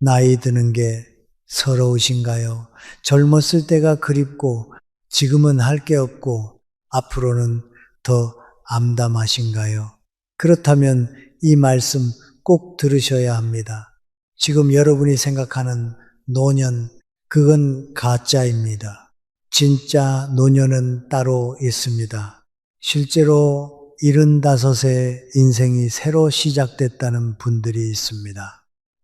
나이 드는 게 서러우신가요? 젊었을 때가 그립고 지금은 할 게 없고 앞으로는 더 암담하신가요? 그렇다면 이 말씀 꼭 들으셔야 합니다. 지금 여러분이 생각하는 노년, 그건 가짜입니다. 진짜 노년은 따로 있습니다. 실제로 75세 인생이 새로 시작됐다는 분들이 있습니다.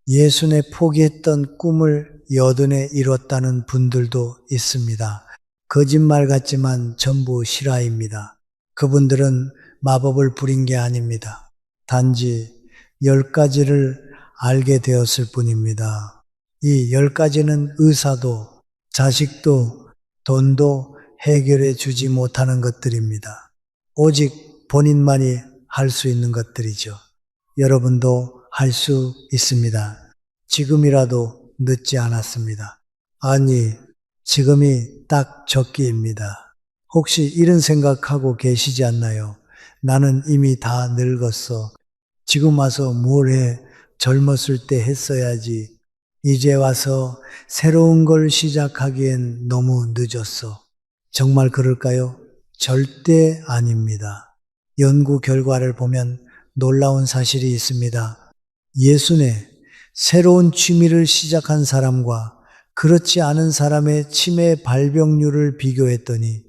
60에 포기했던 꿈을 80에 이뤘다는 분들도 있습니다. 거짓말 같지만 전부 실화입니다. 그분들은 마법을 부린 게 아닙니다. 단지 10가지를 알게 되었을 뿐입니다. 이 10가지는 의사도 자식도 돈도 해결해 주지 못하는 것들입니다. 오직 본인만이 할 수 있는 것들이죠. 여러분도 할 수 있습니다. 지금이라도 늦지 않았습니다. 아니, 지금이 딱 적기입니다. 혹시 이런 생각하고 계시지 않나요? 나는 이미 다 늙었어. 지금 와서 뭘 해? 젊었을 때 했어야지. 이제 와서 새로운 걸 시작하기엔 너무 늦었어. 정말 그럴까요? 절대 아닙니다. 연구 결과를 보면 놀라운 사실이 있습니다. 예순에 새로운 취미를 시작한 사람과 그렇지 않은 사람의 치매 발병률을 비교했더니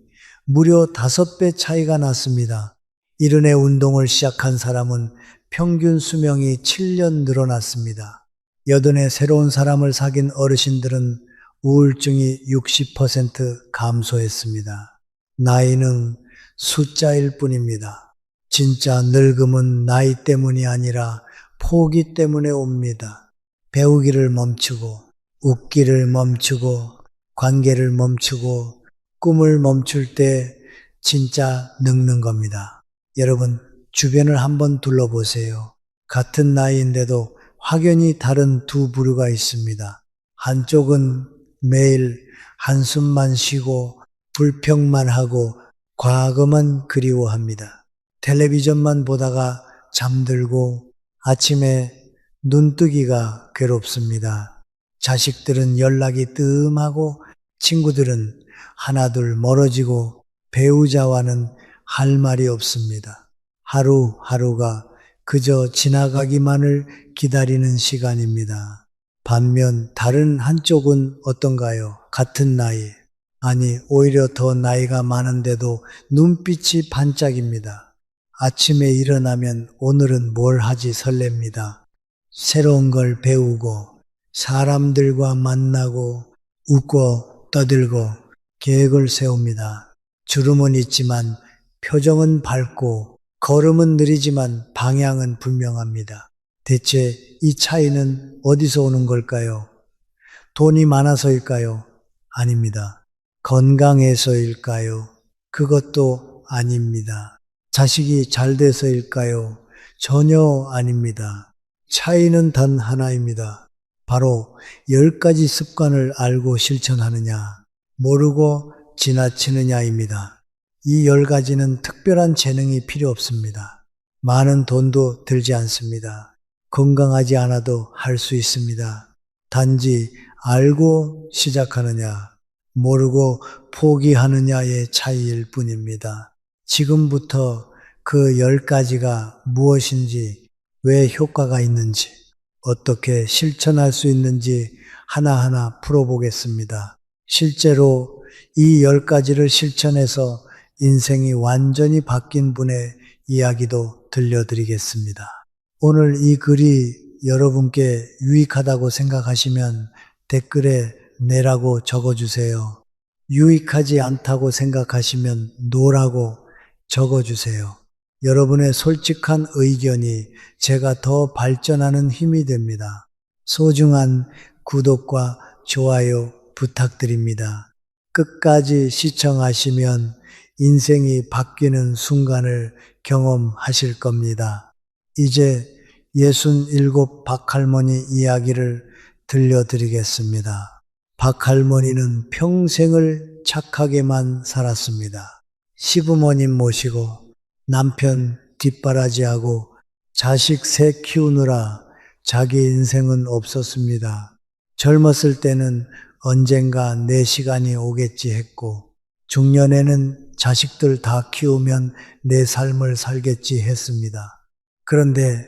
무려 5배 차이가 났습니다. 이른해 운동을 시작한 사람은 평균 수명이 7년 늘어났습니다. 80에 새로운 사람을 사귄 어르신들은 우울증이 60% 감소했습니다. 나이는 숫자일 뿐입니다. 진짜 늙음은 나이 때문이 아니라 포기 때문에 옵니다. 배우기를 멈추고, 웃기를 멈추고, 관계를 멈추고, 꿈을 멈출 때 진짜 늙는 겁니다. 여러분, 주변을 한번 둘러보세요. 같은 나이인데도 확연히 다른 두 부류가 있습니다. 한쪽은 매일 한숨만 쉬고 불평만 하고 과거만 그리워합니다. 텔레비전만 보다가 잠들고 아침에 눈뜨기가 괴롭습니다. 자식들은 연락이 뜸하고 친구들은 하나둘 멀어지고 배우자와는 할 말이 없습니다. 하루하루가 그저 지나가기만을 기다리는 시간입니다. 반면 다른 한쪽은 어떤가요? 같은 나이, 아니 오히려 더 나이가 많은데도 눈빛이 반짝입니다. 아침에 일어나면 오늘은 뭘 하지 설렙니다. 새로운 걸 배우고 사람들과 만나고 웃고 떠들고 계획을 세웁니다. 주름은 있지만 표정은 밝고 걸음은 느리지만 방향은 분명합니다. 대체 이 차이는 어디서 오는 걸까요? 돈이 많아서일까요? 아닙니다. 건강해서일까요? 그것도 아닙니다. 자식이 잘 돼서일까요? 전혀 아닙니다. 차이는 단 하나입니다. 바로 10가지 습관을 알고 실천하느냐, 모르고 지나치느냐입니다. 이 10가지는 특별한 재능이 필요 없습니다. 많은 돈도 들지 않습니다. 건강하지 않아도 할 수 있습니다. 단지 알고 시작하느냐, 모르고 포기하느냐의 차이일 뿐입니다. 지금부터 그 10가지가 무엇인지, 왜 효과가 있는지, 어떻게 실천할 수 있는지 하나하나 풀어보겠습니다. 실제로 이 10가지를 실천해서 인생이 완전히 바뀐 분의 이야기도 들려드리겠습니다. 오늘 이 글이 여러분께 유익하다고 생각하시면 댓글에 네라고 적어주세요. 유익하지 않다고 생각하시면 노라고 적어주세요. 여러분의 솔직한 의견이 제가 더 발전하는 힘이 됩니다. 소중한 구독과 좋아요 부탁드립니다. 끝까지 시청하시면 인생이 바뀌는 순간을 경험하실 겁니다. 이제 67 박할머니 이야기를 들려드리겠습니다. 박할머니는 평생을 착하게만 살았습니다. 시부모님 모시고 남편 뒷바라지하고 자식 셋 키우느라 자기 인생은 없었습니다. 젊었을 때는 언젠가 내 시간이 오겠지 했고, 중년에는 자식들 다 키우면 내 삶을 살겠지 했습니다. 그런데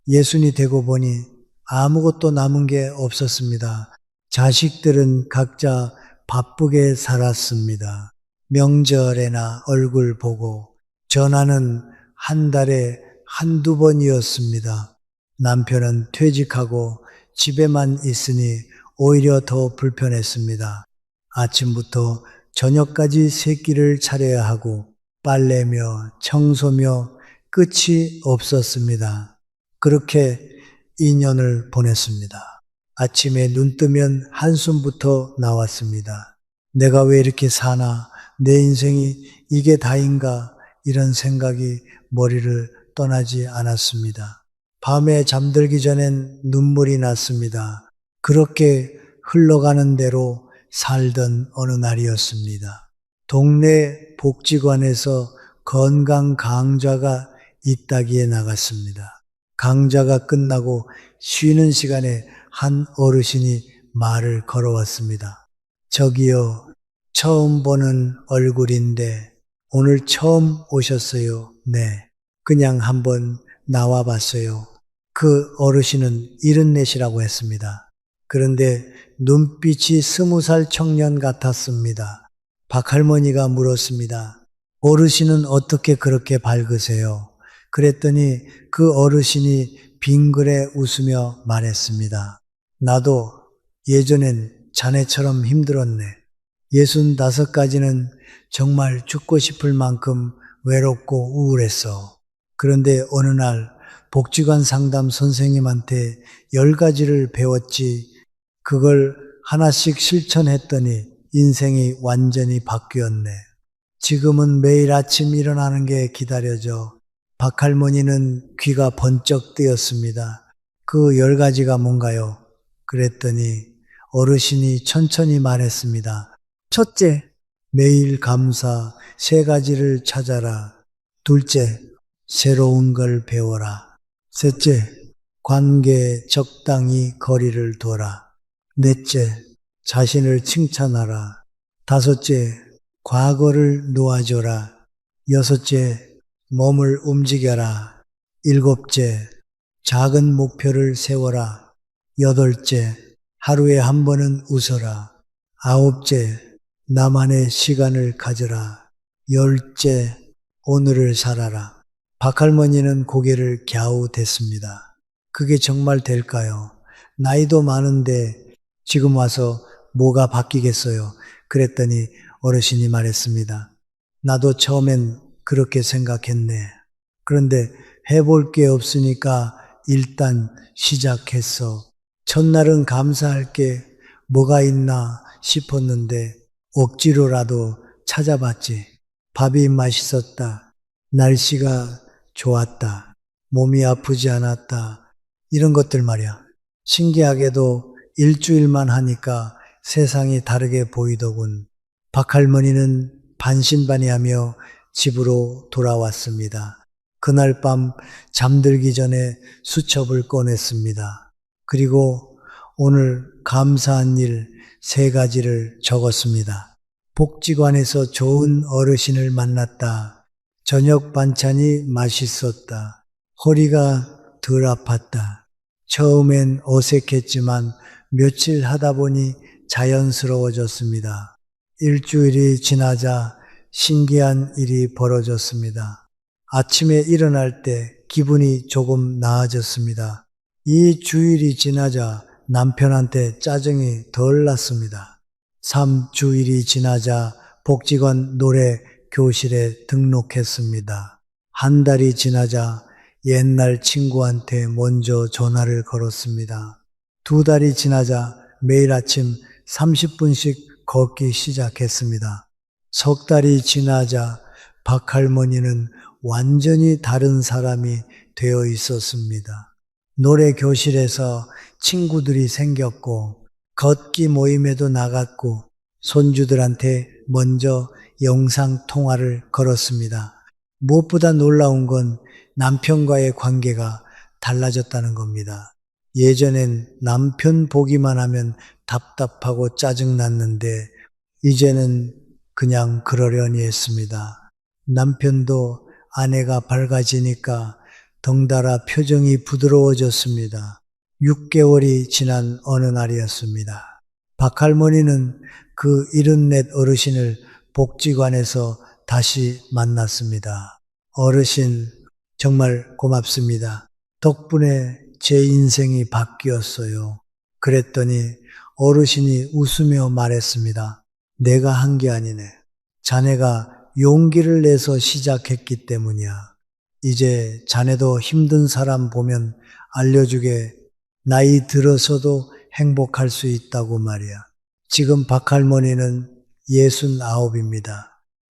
예순이 되고 보니 아무것도 남은 게 없었습니다. 자식들은 각자 바쁘게 살았습니다. 명절에나 얼굴 보고, 전화는 한 달에 한두 번이었습니다. 남편은 퇴직하고 집에만 있으니 오히려 더 불편했습니다. 아침부터 저녁까지 새끼를 차려야 하고 빨래며 청소며 끝이 없었습니다. 그렇게 2년을 보냈습니다. 아침에 눈 뜨면 한숨부터 나왔습니다. 내가 왜 이렇게 사나? 내 인생이 이게 다인가? 이런 생각이 머리를 떠나지 않았습니다. 밤에 잠들기 전엔 눈물이 났습니다. 그렇게 흘러가는 대로 살던 어느 날이었습니다. 동네 복지관에서 건강 강좌가 있다기에 나갔습니다. 강좌가 끝나고 쉬는 시간에 한 어르신이 말을 걸어왔습니다. 저기요, 처음 보는 얼굴인데 오늘 처음 오셨어요. 네, 그냥 한번 나와봤어요. 그 어르신은 74이라고 했습니다. 그런데 눈빛이 20살 청년 같았습니다. 박할머니가 물었습니다. 어르신은 어떻게 그렇게 밝으세요? 그랬더니 그 어르신이 빙그레 웃으며 말했습니다. 나도 예전엔 자네처럼 힘들었네. 65까지는 정말 죽고 싶을 만큼 외롭고 우울했어. 그런데 어느 날 복지관 상담 선생님한테 10가지를 배웠지. 그걸 하나씩 실천했더니 인생이 완전히 바뀌었네. 지금은 매일 아침 일어나는 게 기다려져. 박할머니는 귀가 번쩍 뜨였습니다. 그 10가지가 뭔가요? 그랬더니 어르신이 천천히 말했습니다. 첫째, 매일 감사 3가지를 찾아라. 둘째, 새로운 걸 배워라. 셋째, 관계에 적당히 거리를 둬라. 넷째, 자신을 칭찬하라. 다섯째, 과거를 놓아줘라. 여섯째, 몸을 움직여라. 일곱째, 작은 목표를 세워라. 여덟째, 하루에 한 번은 웃어라. 아홉째, 나만의 시간을 가져라. 열째, 오늘을 살아라. 박할머니는 고개를 갸우댔습니다. 그게 정말 될까요? 나이도 많은데 지금 와서 뭐가 바뀌겠어요? 그랬더니 어르신이 말했습니다. 나도 처음엔 그렇게 생각했네. 그런데 해볼 게 없으니까 일단 시작했어. 첫날은 감사할 게 뭐가 있나 싶었는데 억지로라도 찾아봤지. 밥이 맛있었다. 날씨가 좋았다. 몸이 아프지 않았다. 이런 것들 말이야. 신기하게도 일주일만 하니까 세상이 다르게 보이더군. 박할머니는 반신반의하며 집으로 돌아왔습니다. 그날 밤 잠들기 전에 수첩을 꺼냈습니다. 그리고 오늘 감사한 일 3가지를 적었습니다. 복지관에서 좋은 어르신을 만났다. 저녁 반찬이 맛있었다. 허리가 덜 아팠다. 처음엔 어색했지만 며칠 하다 보니 자연스러워졌습니다. 일주일이 지나자 신기한 일이 벌어졌습니다. 아침에 일어날 때 기분이 조금 나아졌습니다. 이 주일이 지나자 남편한테 짜증이 덜 났습니다. 3주일이 지나자 복지관 노래 교실에 등록했습니다. 한 달이 지나자 옛날 친구한테 먼저 전화를 걸었습니다. 2달이 지나자 매일 아침 30분씩 걷기 시작했습니다. 3달이 지나자 박할머니는 완전히 다른 사람이 되어 있었습니다. 노래 교실에서 친구들이 생겼고 걷기 모임에도 나갔고 손주들한테 먼저 영상 통화를 걸었습니다. 무엇보다 놀라운 건 남편과의 관계가 달라졌다는 겁니다. 예전엔 남편 보기만 하면 답답하고 짜증났는데 이제는 그냥 그러려니 했습니다. 남편도 아내가 밝아지니까 덩달아 표정이 부드러워졌습니다. 6개월이 지난 어느 날이었습니다. 박할머니는 그 74 어르신을 복지관에서 다시 만났습니다. 어르신, 정말 고맙습니다. 덕분에 제 인생이 바뀌었어요. 그랬더니 어르신이 웃으며 말했습니다. 내가 한 게 아니네. 자네가 용기를 내서 시작했기 때문이야. 이제 자네도 힘든 사람 보면 알려주게. 나이 들어서도 행복할 수 있다고 말이야. 지금 박할머니는 69입니다.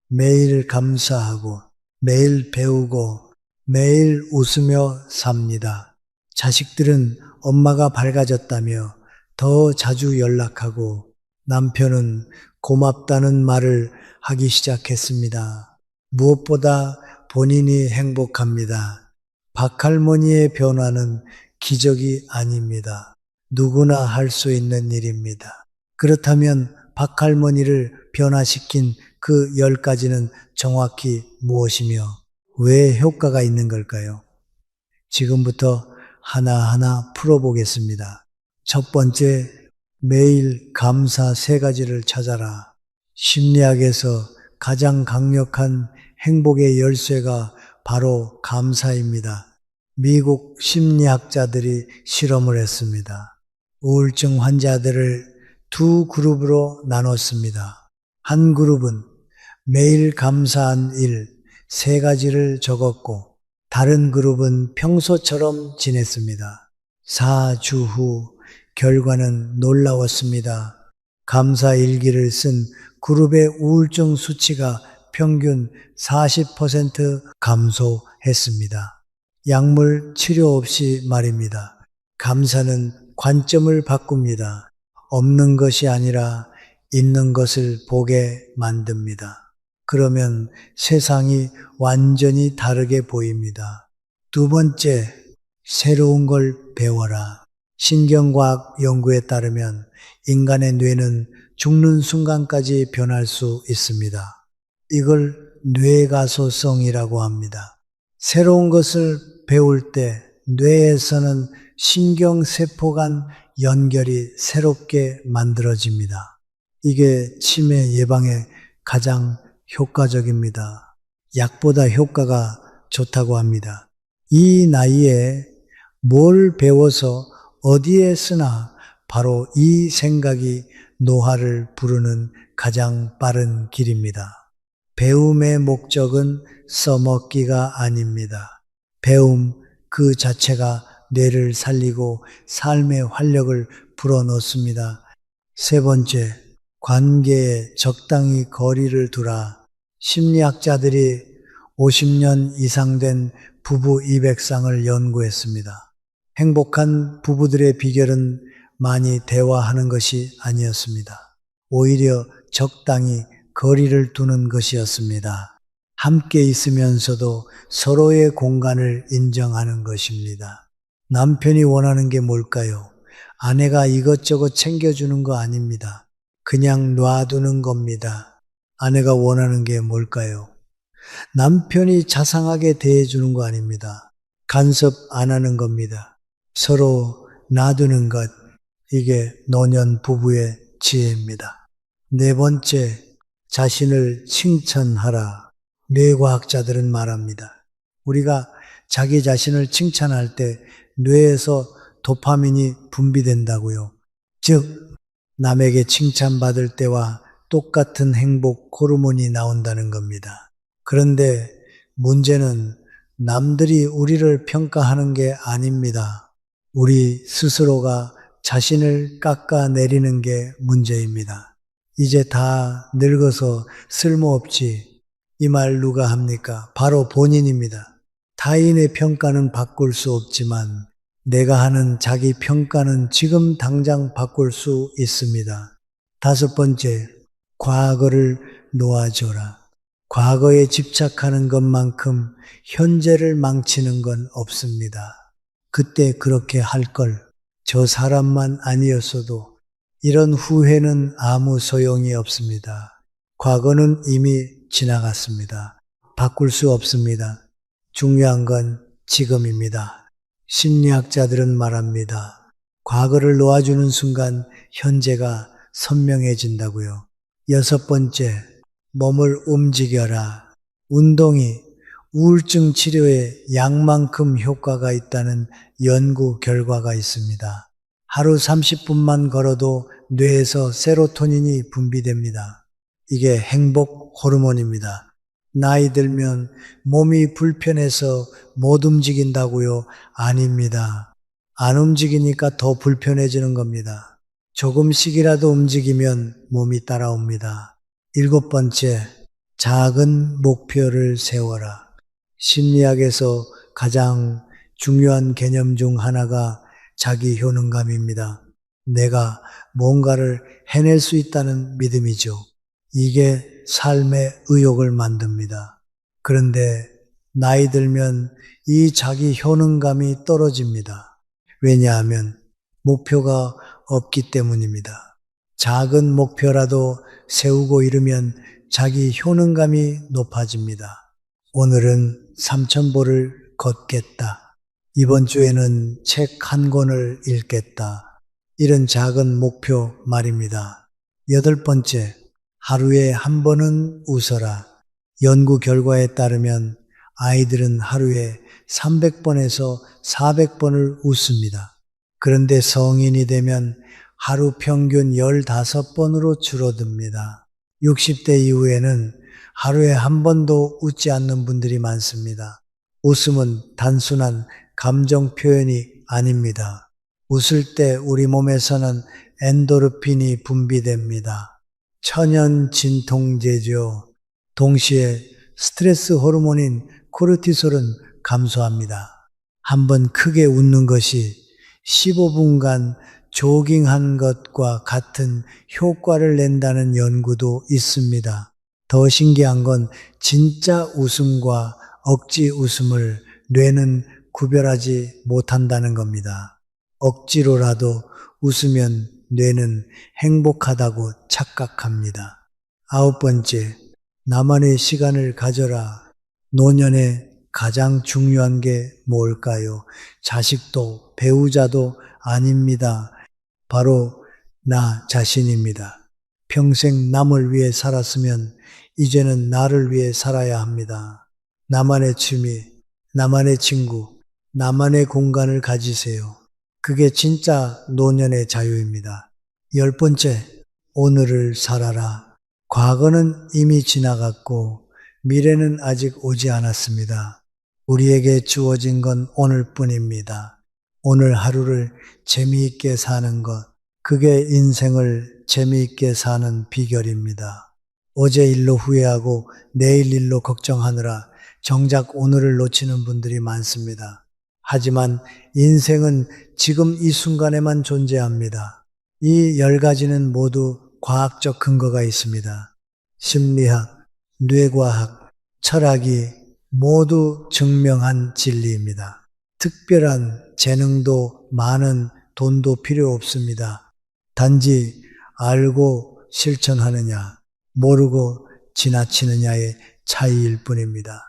매일 감사하고 매일 배우고 매일 웃으며 삽니다. 자식들은 엄마가 밝아졌다며 더 자주 연락하고 남편은 고맙다는 말을 하기 시작했습니다. 무엇보다 본인이 행복합니다. 박할머니의 변화는 기적이 아닙니다. 누구나 할 수 있는 일입니다. 그렇다면 박할머니를 변화시킨 그 10가지는 정확히 무엇이며 왜 효과가 있는 걸까요? 지금부터 하나하나 풀어보겠습니다. 첫 번째, 매일 감사 3가지를 찾아라. 심리학에서 가장 강력한 행복의 열쇠가 바로 감사입니다. 미국 심리학자들이 실험을 했습니다. 우울증 환자들을 2그룹으로 나눴습니다. 한 그룹은 매일 감사한 일 3가지를 적었고 다른 그룹은 평소처럼 지냈습니다. 4주 후 결과는 놀라웠습니다. 감사 일기를 쓴 그룹의 우울증 수치가 평균 40% 감소했습니다. 약물 치료 없이 말입니다. 감사는 관점을 바꿉니다. 없는 것이 아니라 있는 것을 보게 만듭니다. 그러면 세상이 완전히 다르게 보입니다. 두 번째, 새로운 걸 배워라. 신경과학 연구에 따르면 인간의 뇌는 죽는 순간까지 변할 수 있습니다. 이걸 뇌가소성이라고 합니다. 새로운 것을 배울 때 뇌에서는 신경세포 간 연결이 새롭게 만들어집니다. 이게 치매 예방에 가장 효과적입니다. 약보다 효과가 좋다고 합니다. 이 나이에 뭘 배워서 어디에 쓰나 바로 이 생각이 노화를 부르는 가장 빠른 길입니다. 배움의 목적은 써먹기가 아닙니다. 배움 그 자체가 뇌를 살리고 삶의 활력을 불어넣습니다. 세 번째, 관계에 적당히 거리를 두라. 심리학자들이 50년 이상 된 부부 200상을 연구했습니다. 행복한 부부들의 비결은 많이 대화하는 것이 아니었습니다. 오히려 적당히 거리를 두는 것이었습니다. 함께 있으면서도 서로의 공간을 인정하는 것입니다. 남편이 원하는 게 뭘까요? 아내가 이것저것 챙겨주는 거 아닙니다. 그냥 놔두는 겁니다. 아내가 원하는 게 뭘까요? 남편이 자상하게 대해주는 거 아닙니다. 간섭 안 하는 겁니다. 서로 놔두는 것, 이게 노년 부부의 지혜입니다. 네 번째, 자신을 칭찬하라. 뇌과학자들은 말합니다. 우리가 자기 자신을 칭찬할 때 뇌에서 도파민이 분비된다고요. 즉, 남에게 칭찬받을 때와 똑같은 행복 호르몬이 나온다는 겁니다. 그런데 문제는 남들이 우리를 평가하는 게 아닙니다. 우리 스스로가 자신을 깎아내리는 게 문제입니다. 이제 다 늙어서 쓸모없지. 이 말 누가 합니까? 바로 본인입니다. 타인의 평가는 바꿀 수 없지만 내가 하는 자기 평가는 지금 당장 바꿀 수 있습니다. 다섯 번째, 과거를 놓아줘라. 과거에 집착하는 것만큼 현재를 망치는 건 없습니다. 그때 그렇게 할 걸, 저 사람만 아니었어도 이런 후회는 아무 소용이 없습니다. 과거는 이미 지나갔습니다. 바꿀 수 없습니다. 중요한 건 지금입니다. 심리학자들은 말합니다. 과거를 놓아주는 순간 현재가 선명해진다고요. 여섯 번째, 몸을 움직여라. 운동이 우울증 치료에 약만큼 효과가 있다는 연구 결과가 있습니다. 하루 30분만 걸어도 뇌에서 세로토닌이 분비됩니다. 이게 행복 호르몬입니다. 나이 들면 몸이 불편해서 못 움직인다고요? 아닙니다. 안 움직이니까 더 불편해지는 겁니다. 조금씩이라도 움직이면 몸이 따라옵니다. 일곱 번째, 작은 목표를 세워라. 심리학에서 가장 중요한 개념 중 하나가 자기 효능감입니다. 내가 뭔가를 해낼 수 있다는 믿음이죠. 이게 삶의 의욕을 만듭니다. 그런데 나이 들면 이 자기 효능감이 떨어집니다. 왜냐하면 목표가 없기 때문입니다. 작은 목표라도 세우고 이르면 자기 효능감이 높아집니다. 오늘은 3,000보를 걷겠다. 이번 주에는 책 한 권을 읽겠다. 이런 작은 목표 말입니다. 여덟 번째, 하루에 한 번은 웃어라. 연구 결과에 따르면 아이들은 하루에 300번에서 400번을 웃습니다. 그런데 성인이 되면 하루 평균 15번으로 줄어듭니다. 60대 이후에는 하루에 한 번도 웃지 않는 분들이 많습니다. 웃음은 단순한 감정 표현이 아닙니다. 웃을 때 우리 몸에서는 엔도르핀이 분비됩니다. 천연 진통제죠. 동시에 스트레스 호르몬인 코르티솔은 감소합니다. 한번 크게 웃는 것이 15분간 조깅한 것과 같은 효과를 낸다는 연구도 있습니다. 더 신기한 건 진짜 웃음과 억지 웃음을 뇌는 구별하지 못한다는 겁니다. 억지로라도 웃으면 뇌는 행복하다고 착각합니다. 아홉 번째, 나만의 시간을 가져라. 노년에 가장 중요한 게 뭘까요? 자식도 배우자도 아닙니다. 바로 나 자신입니다. 평생 남을 위해 살았으면 이제는 나를 위해 살아야 합니다. 나만의 취미, 나만의 친구, 나만의 공간을 가지세요. 그게 진짜 노년의 자유입니다. 열 번째, 오늘을 살아라. 과거는 이미 지나갔고 미래는 아직 오지 않았습니다. 우리에게 주어진 건 오늘뿐입니다. 오늘 하루를 재미있게 사는 것, 그게 인생을 재미있게 사는 비결입니다. 어제 일로 후회하고 내일 일로 걱정하느라 정작 오늘을 놓치는 분들이 많습니다. 하지만 인생은 지금 이 순간에만 존재합니다. 이 10가지는 모두 과학적 근거가 있습니다. 심리학, 뇌과학, 철학이 모두 증명한 진리입니다. 특별한 재능도 많은 돈도 필요 없습니다. 단지 알고 실천하느냐, 모르고 지나치느냐의 차이일 뿐입니다.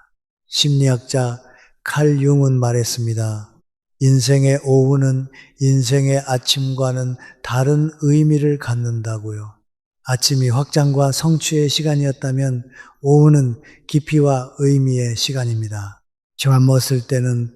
심리학자 칼 융은 말했습니다. 인생의 오후는 인생의 아침과는 다른 의미를 갖는다고요. 아침이 확장과 성취의 시간이었다면 오후는 깊이와 의미의 시간입니다. 젊었을 때는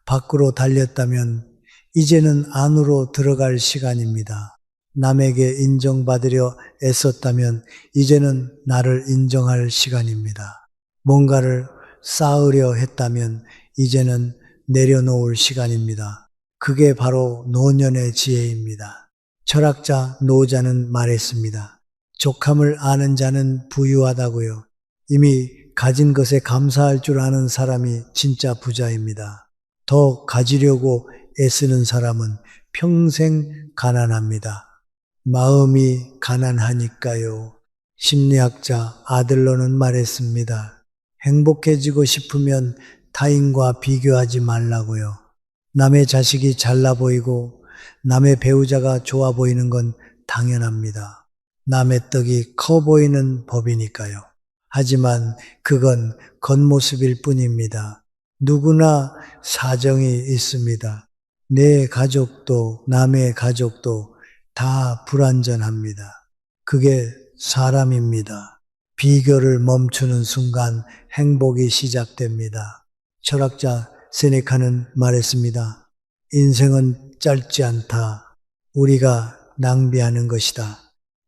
밖으로 달렸다면 이제는 안으로 들어갈 시간입니다. 남에게 인정받으려 애썼다면 이제는 나를 인정할 시간입니다. 뭔가를 쌓으려 했다면 이제는 내려놓을 시간입니다. 그게 바로 노년의 지혜입니다. 철학자 노자는 말했습니다. 족함을 아는 자는 부유하다고요. 이미 가진 것에 감사할 줄 아는 사람이 진짜 부자입니다. 더 가지려고 애쓰는 사람은 평생 가난합니다. 마음이 가난하니까요. 심리학자 아들러는 말했습니다. 행복해지고 싶으면 타인과 비교하지 말라고요. 남의 자식이 잘나 보이고 남의 배우자가 좋아 보이는 건 당연합니다. 남의 떡이 커 보이는 법이니까요. 하지만 그건 겉모습일 뿐입니다. 누구나 사정이 있습니다. 내 가족도 남의 가족도 다 불완전합니다. 그게 사람입니다. 비교를 멈추는 순간 행복이 시작됩니다. 철학자 세네카는 말했습니다. 인생은 짧지 않다. 우리가 낭비하는 것이다.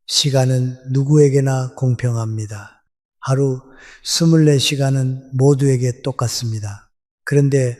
시간은 누구에게나 공평합니다. 하루 24시간은 모두에게 똑같습니다. 그런데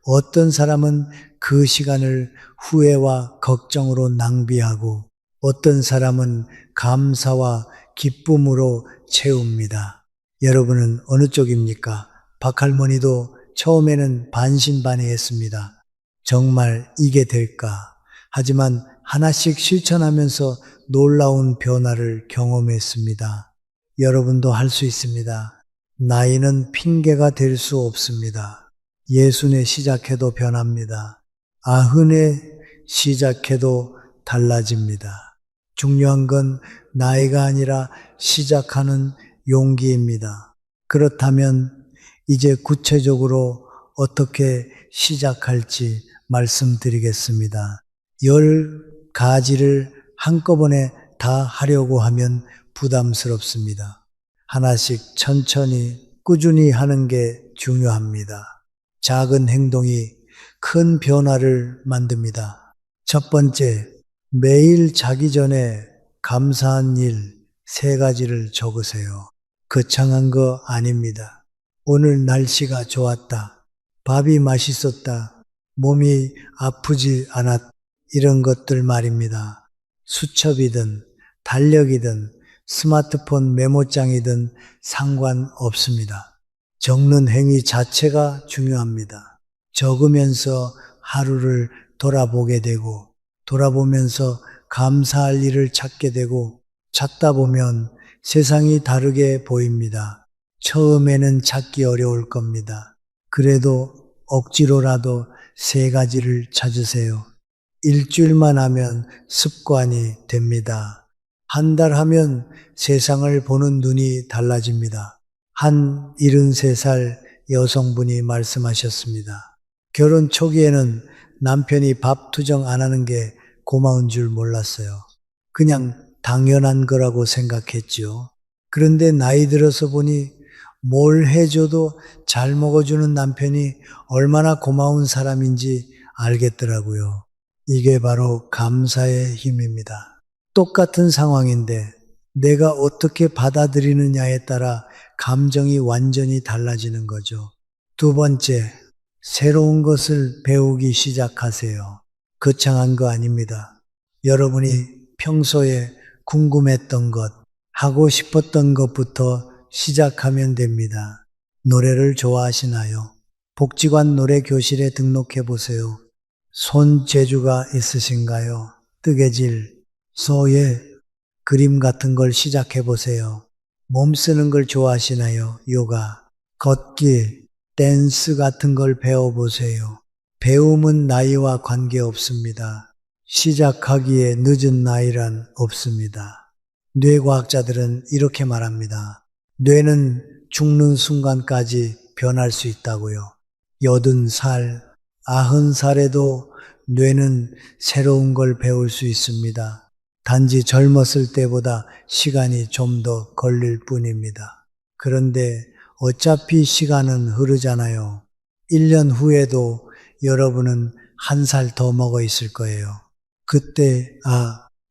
어떤 사람은 그 시간을 후회와 걱정으로 낭비하고 어떤 사람은 감사와 기쁨으로 채웁니다. 여러분은 어느 쪽입니까? 박할머니도 처음에는 반신반의했습니다. 정말 이게 될까? 하지만 하나씩 실천하면서 놀라운 변화를 경험했습니다. 여러분도 할 수 있습니다. 나이는 핑계가 될 수 없습니다. 60에 시작해도 변합니다. 90에 시작해도 달라집니다. 중요한 건 나이가 아니라 시작하는 용기입니다. 그렇다면 이제 구체적으로 어떻게 시작할지 말씀드리겠습니다. 10가지를 한꺼번에 다 하려고 하면 부담스럽습니다. 하나씩 천천히 꾸준히 하는 게 중요합니다. 작은 행동이 큰 변화를 만듭니다. 첫 번째, 매일 자기 전에 감사한 일 3가지를 적으세요. 거창한 거 아닙니다. 오늘 날씨가 좋았다. 밥이 맛있었다. 몸이 아프지 않았다. 이런 것들 말입니다. 수첩이든 달력이든 스마트폰 메모장이든 상관없습니다. 적는 행위 자체가 중요합니다. 적으면서 하루를 돌아보게 되고 돌아보면서 감사할 일을 찾게 되고 찾다 보면 세상이 다르게 보입니다. 처음에는 찾기 어려울 겁니다. 그래도 억지로라도 3가지를 찾으세요. 일주일만 하면 습관이 됩니다. 한 달 하면 세상을 보는 눈이 달라집니다. 한 73살 여성분이 말씀하셨습니다. 결혼 초기에는 남편이 밥 투정 안 하는 게 고마운 줄 몰랐어요. 그냥 당연한 거라고 생각했죠. 그런데 나이 들어서 보니 뭘 해줘도 잘 먹어주는 남편이 얼마나 고마운 사람인지 알겠더라고요. 이게 바로 감사의 힘입니다. 똑같은 상황인데 내가 어떻게 받아들이느냐에 따라 감정이 완전히 달라지는 거죠. 두 번째, 새로운 것을 배우기 시작하세요. 거창한 거 아닙니다. 여러분이 평소에 궁금했던 것, 하고 싶었던 것부터 시작하면 됩니다. 노래를 좋아하시나요? 복지관 노래 교실에 등록해 보세요. 손재주가 있으신가요? 뜨개질, 소예, 그림 같은 걸 시작해 보세요. 몸 쓰는 걸 좋아하시나요? 요가, 걷기, 댄스 같은 걸 배워보세요. 배움은 나이와 관계없습니다. 시작하기에 늦은 나이란 없습니다. 뇌과학자들은 이렇게 말합니다. 뇌는 죽는 순간까지 변할 수 있다고요. 80살, 90살에도 뇌는 새로운 걸 배울 수 있습니다. 단지 젊었을 때보다 시간이 좀 더 걸릴 뿐입니다. 그런데 어차피 시간은 흐르잖아요. 1년 후에도 여러분은 1살 더 먹어 있을 거예요. 그때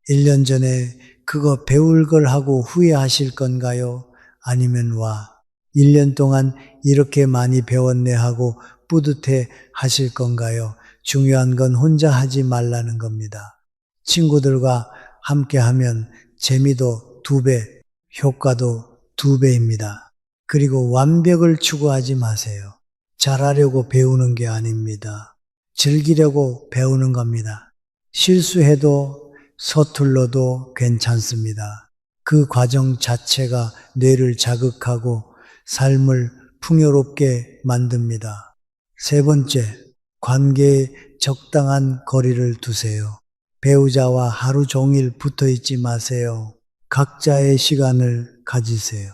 1년 전에 그거 배울 걸 하고 후회하실 건가요? 아니면 1년 동안 이렇게 많이 배웠네 하고 뿌듯해 하실 건가요? 중요한 건 혼자 하지 말라는 겁니다. 친구들과 함께 하면 재미도 2배, 효과도 2배입니다. 그리고 완벽을 추구하지 마세요. 잘하려고 배우는 게 아닙니다. 즐기려고 배우는 겁니다. 실수해도 서툴러도 괜찮습니다. 그 과정 자체가 뇌를 자극하고 삶을 풍요롭게 만듭니다. 세 번째, 관계에 적당한 거리를 두세요. 배우자와 하루 종일 붙어 있지 마세요. 각자의 시간을 가지세요.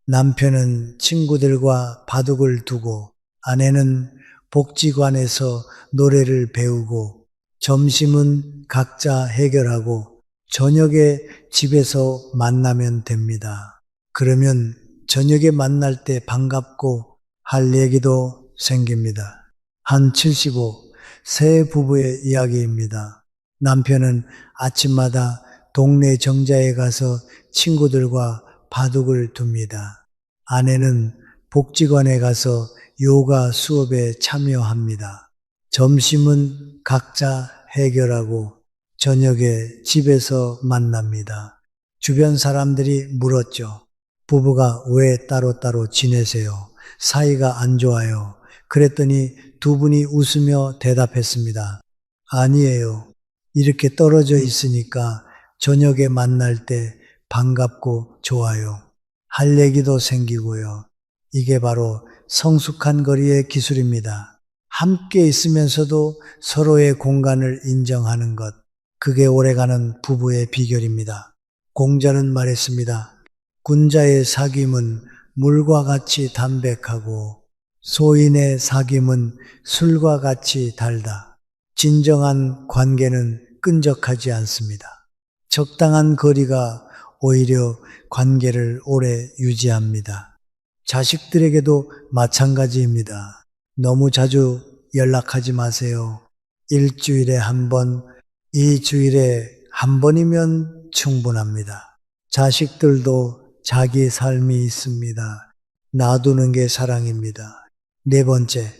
남편은 친구들과 바둑을 두고 아내는 복지관에서 노래를 배우고 점심은 각자 해결하고 저녁에 집에서 만나면 됩니다. 그러면 저녁에 만날 때 반갑고 할 얘기도 생깁니다. 한 75, 새 부부의 이야기입니다. 남편은 아침마다 동네 정자에 가서 친구들과 바둑을 둡니다. 아내는 복지관에 가서 요가 수업에 참여합니다. 점심은 각자 해결하고 저녁에 집에서 만납니다. 주변 사람들이 물었죠. 부부가 왜 따로따로 지내세요? 사이가 안 좋아요. 그랬더니 두 분이 웃으며 대답했습니다. 아니에요. 이렇게 떨어져 있으니까 저녁에 만날 때 반갑고 좋아요. 할 얘기도 생기고요. 이게 바로 성숙한 거리의 기술입니다. 함께 있으면서도 서로의 공간을 인정하는 것. 그게 오래가는 부부의 비결입니다. 공자는 말했습니다. 군자의 사귐은 물과 같이 담백하고 소인의 사귐은 술과 같이 달다. 진정한 관계는 끈적하지 않습니다. 적당한 거리가 오히려 관계를 오래 유지합니다. 자식들에게도 마찬가지입니다. 너무 자주 연락하지 마세요. 일주일에 한 번, 2주일에 한 번이면 충분합니다. 자식들도 자기 삶이 있습니다. 놔두는 게 사랑입니다. 네 번째,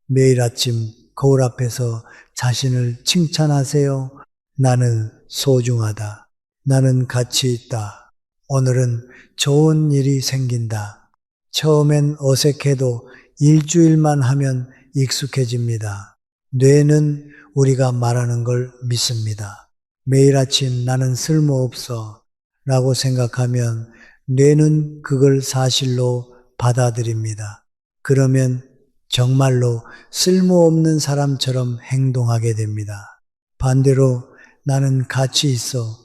매일 아침 거울 앞에서 자신을 칭찬하세요. 나는 소중하다. 나는 가치 있다. 오늘은 좋은 일이 생긴다. 처음엔 어색해도 일주일만 하면 익숙해집니다. 뇌는 우리가 말하는 걸 믿습니다. 매일 아침 나는 쓸모없어 라고 생각하면 뇌는 그걸 사실로 받아들입니다. 그러면 정말로 쓸모없는 사람처럼 행동하게 됩니다. 반대로 나는 가치 있어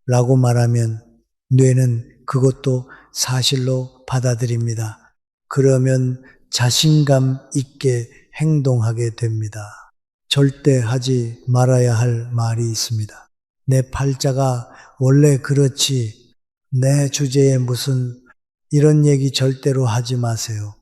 라고 말하면 뇌는 그것도 사실로 받아들입니다. 그러면 자신감 있게 행동하게 됩니다. 절대 하지 말아야 할 말이 있습니다. 내 팔자가 원래 그렇지, 내 주제에 무슨 이런 얘기 절대로 하지 마세요.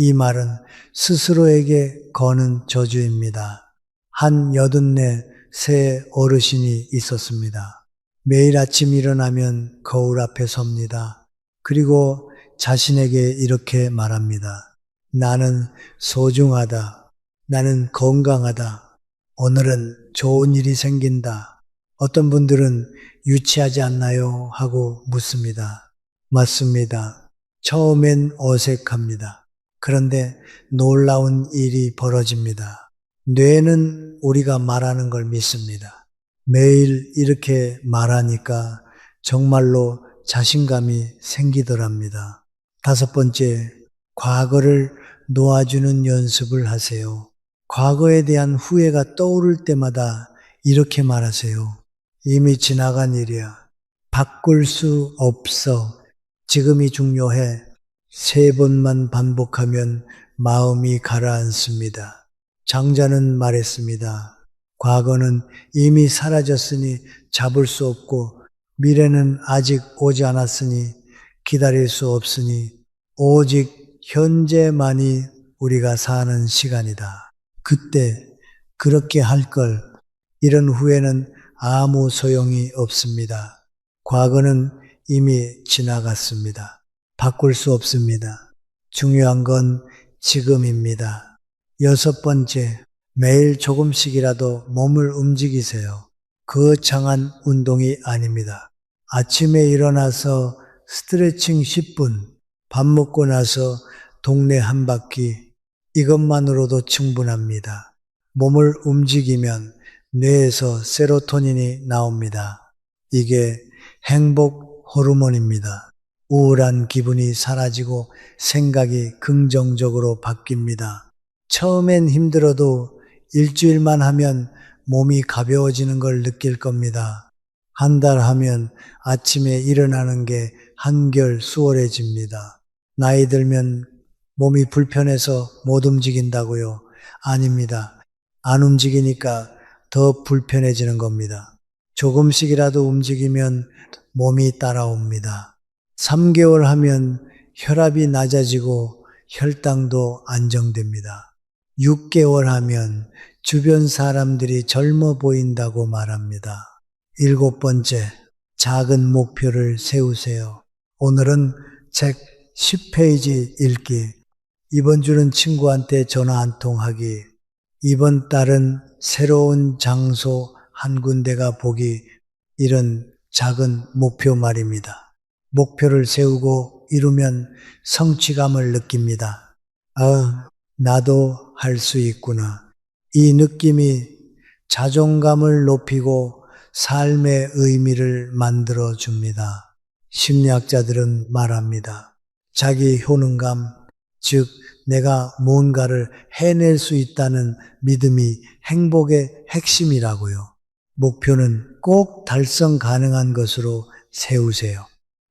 이 말은 스스로에게 거는 저주입니다. 한 84세 어르신이 있었습니다. 매일 아침 일어나면 거울 앞에 섭니다. 그리고 자신에게 이렇게 말합니다. 나는 소중하다. 나는 건강하다. 오늘은 좋은 일이 생긴다. 어떤 분들은 유치하지 않나요? 하고 묻습니다. 맞습니다. 처음엔 어색합니다. 그런데 놀라운 일이 벌어집니다. 뇌는 우리가 말하는 걸 믿습니다. 매일 이렇게 말하니까 정말로 자신감이 생기더랍니다. 다섯 번째, 과거를 놓아주는 연습을 하세요. 과거에 대한 후회가 떠오를 때마다 이렇게 말하세요. 이미 지나간 일이야. 바꿀 수 없어. 지금이 중요해. 3번만 반복하면 마음이 가라앉습니다. 장자는 말했습니다. 과거는 이미 사라졌으니 잡을 수 없고 미래는 아직 오지 않았으니 기다릴 수 없으니 오직 현재만이 우리가 사는 시간이다. 그때 그렇게 할 걸. 이런 후회는 아무 소용이 없습니다. 과거는 이미 지나갔습니다. 바꿀 수 없습니다. 중요한 건 지금입니다. 여섯 번째, 매일 조금씩이라도 몸을 움직이세요. 거창한 운동이 아닙니다. 아침에 일어나서 스트레칭 10분, 밥 먹고 나서 동네 한 바퀴, 이것만으로도 충분합니다. 몸을 움직이면 뇌에서 세로토닌이 나옵니다. 이게 행복 호르몬입니다. 우울한 기분이 사라지고 생각이 긍정적으로 바뀝니다. 처음엔 힘들어도 일주일만 하면 몸이 가벼워지는 걸 느낄 겁니다. 한 달 하면 아침에 일어나는 게 한결 수월해집니다. 나이 들면 몸이 불편해서 못 움직인다고요? 아닙니다. 안 움직이니까 더 불편해지는 겁니다. 조금씩이라도 움직이면 몸이 따라옵니다. 3개월 하면 혈압이 낮아지고 혈당도 안정됩니다. 6개월 하면 주변 사람들이 젊어 보인다고 말합니다. 7번째, 작은 목표를 세우세요. 오늘은 책 10페이지 읽기, 이번 주는 친구한테 전화 한 통 하기, 이번 달은 새로운 장소 한 군데가 보기, 이런 작은 목표 말입니다. 목표를 세우고 이루면 성취감을 느낍니다. 나도 할 수 있구나. 이 느낌이 자존감을 높이고 삶의 의미를 만들어 줍니다. 심리학자들은 말합니다. 자기 효능감, 즉 내가 뭔가를 해낼 수 있다는 믿음이 행복의 핵심이라고요. 목표는 꼭 달성 가능한 것으로 세우세요.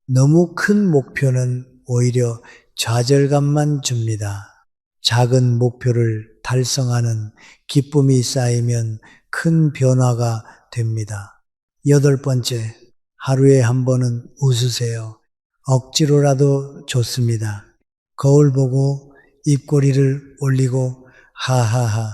너무 큰 목표는 오히려 좌절감만 줍니다. 작은 목표를 달성하는 기쁨이 쌓이면 큰 변화가 됩니다. 8번째, 하루에 한 번은 웃으세요. 억지로라도 좋습니다. 거울 보고 입꼬리를 올리고 하하하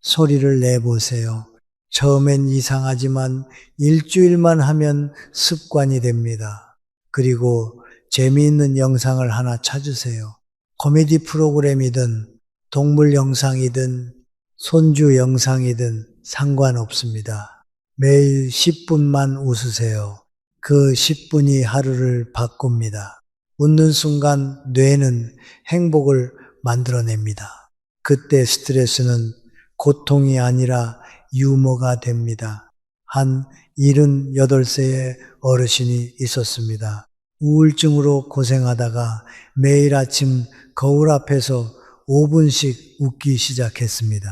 소리를 내보세요. 처음엔 이상하지만 일주일만 하면 습관이 됩니다. 그리고 재미있는 영상을 하나 찾으세요. 코미디 프로그램이든 동물 영상이든 손주 영상이든 상관없습니다. 매일 10분만 웃으세요. 그 10분이 하루를 바꿉니다. 웃는 순간 뇌는 행복을 만들어냅니다. 그때 스트레스는 고통이 아니라 유머가 됩니다. 한 78세의 어르신이 있었습니다. 우울증으로 고생하다가 매일 아침 거울 앞에서 5분씩 웃기 시작했습니다.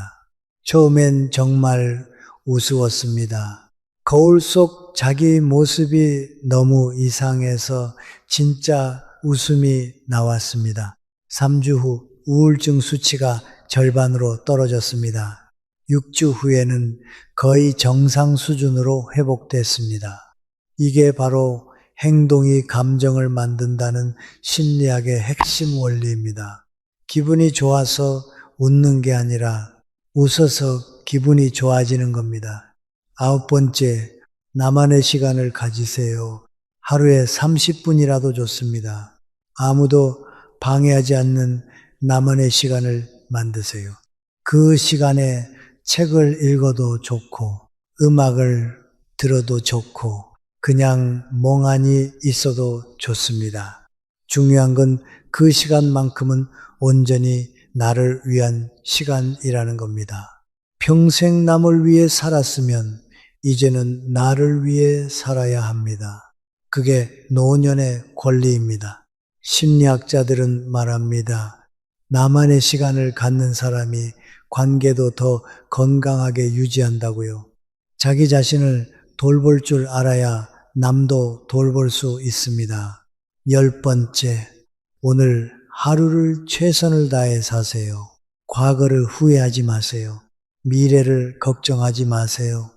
처음엔 정말 우스웠습니다. 거울 속 자기 모습이 너무 이상해서 진짜 웃음이 나왔습니다. 3주 후 우울증 수치가 절반으로 떨어졌습니다. 6주 후에는 거의 정상 수준으로 회복됐습니다. 이게 바로 행동이 감정을 만든다는 심리학의 핵심 원리입니다. 기분이 좋아서 웃는 게 아니라 웃어서 기분이 좋아지는 겁니다. 9번째, 나만의 시간을 가지세요. 하루에 30분이라도 좋습니다. 아무도 방해하지 않는 나만의 시간을 만드세요. 그 시간에 책을 읽어도 좋고, 음악을 들어도 좋고, 그냥 멍하니 있어도 좋습니다. 중요한 건 그 시간만큼은 온전히 나를 위한 시간이라는 겁니다. 평생 남을 위해 살았으면 이제는 나를 위해 살아야 합니다. 그게 노년의 권리입니다. 심리학자들은 말합니다. 나만의 시간을 갖는 사람이 관계도 더 건강하게 유지한다고요. 자기 자신을 돌볼 줄 알아야 남도 돌볼 수 있습니다. 10번째, 오늘 하루를 최선을 다해 사세요. 과거를 후회하지 마세요. 미래를 걱정하지 마세요.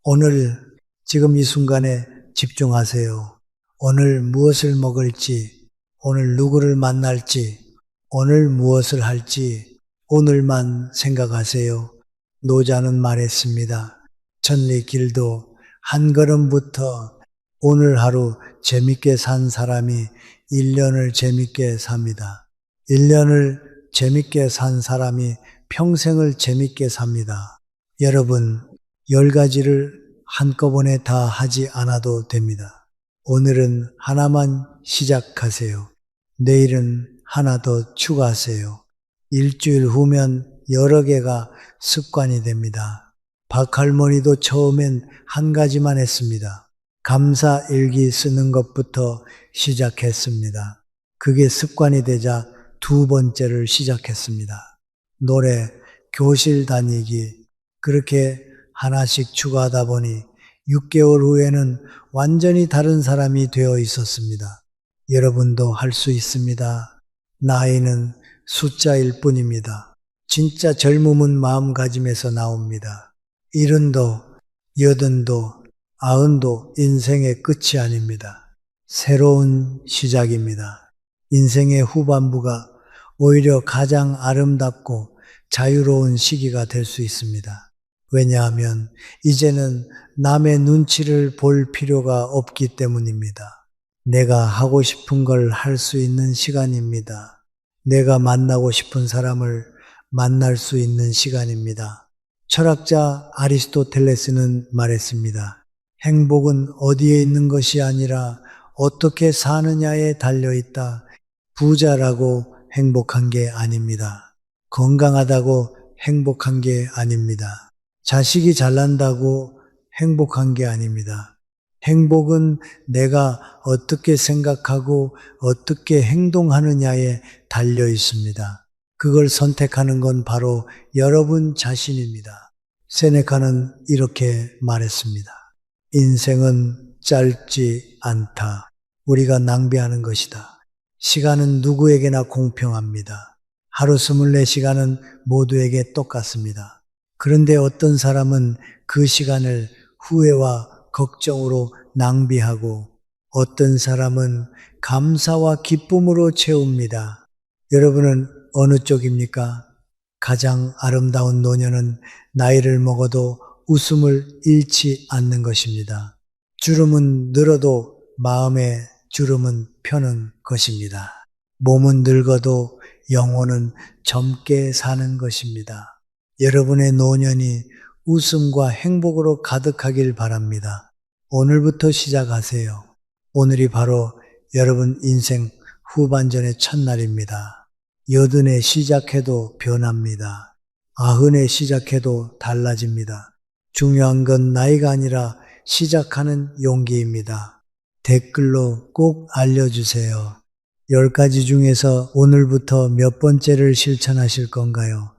오늘, 지금 이 순간에 집중하세요. 오늘 무엇을 먹을지, 오늘 누구를 만날지, 오늘 무엇을 할지, 오늘만 생각하세요. 노자는 말했습니다. 천리길도 한 걸음부터 오늘 하루 재밌게 산 사람이 1년을 재밌게 삽니다. 1년을 재밌게 산 사람이 평생을 재밌게 삽니다. 여러분, 10가지를 한꺼번에 다 하지 않아도 됩니다. 오늘은 하나만 시작하세요. 내일은 하나 더 추가하세요. 일주일 후면 여러 개가 습관이 됩니다. 박할머니도 처음엔 한 가지만 했습니다. 감사 일기 쓰는 것부터 시작했습니다. 그게 습관이 되자 2번째를 시작했습니다. 노래, 교실 다니기, 그렇게 하나씩 추가하다 보니 6개월 후에는 완전히 다른 사람이 되어 있었습니다. 여러분도 할 수 있습니다. 나이는 숫자일 뿐입니다. 진짜 젊음은 마음가짐에서 나옵니다. 70도, 80도, 90도 인생의 끝이 아닙니다. 새로운 시작입니다. 인생의 후반부가 오히려 가장 아름답고 자유로운 시기가 될 수 있습니다. 왜냐하면 이제는 남의 눈치를 볼 필요가 없기 때문입니다. 내가 하고 싶은 걸 할 수 있는 시간입니다. 내가 만나고 싶은 사람을 만날 수 있는 시간입니다. 철학자 아리스토텔레스는 말했습니다. 행복은 어디에 있는 것이 아니라 어떻게 사느냐에 달려있다. 부자라고 행복한 게 아닙니다. 건강하다고 행복한 게 아닙니다. 자식이 잘난다고 행복한 게 아닙니다. 행복은 내가 어떻게 생각하고 어떻게 행동하느냐에 달려 있습니다. 그걸 선택하는 건 바로 여러분 자신입니다. 세네카는 이렇게 말했습니다. 인생은 짧지 않다. 우리가 낭비하는 것이다. 시간은 누구에게나 공평합니다. 하루 24시간은 모두에게 똑같습니다. 그런데 어떤 사람은 그 시간을 후회와 걱정으로 낭비하고 어떤 사람은 감사와 기쁨으로 채웁니다. 여러분은 어느 쪽입니까? 가장 아름다운 노년은 나이를 먹어도 웃음을 잃지 않는 것입니다. 주름은 늘어도 마음의 주름은 펴는 것입니다. 몸은 늙어도 영혼은 젊게 사는 것입니다. 여러분의 노년이 웃음과 행복으로 가득하길 바랍니다. 오늘부터 시작하세요. 오늘이 바로 여러분 인생 후반전의 첫날입니다. 80에 시작해도 변합니다. 90에 시작해도 달라집니다. 중요한 건 나이가 아니라 시작하는 용기입니다. 댓글로 꼭 알려주세요. 10가지 중에서 오늘부터 몇 번째를 실천하실 건가요?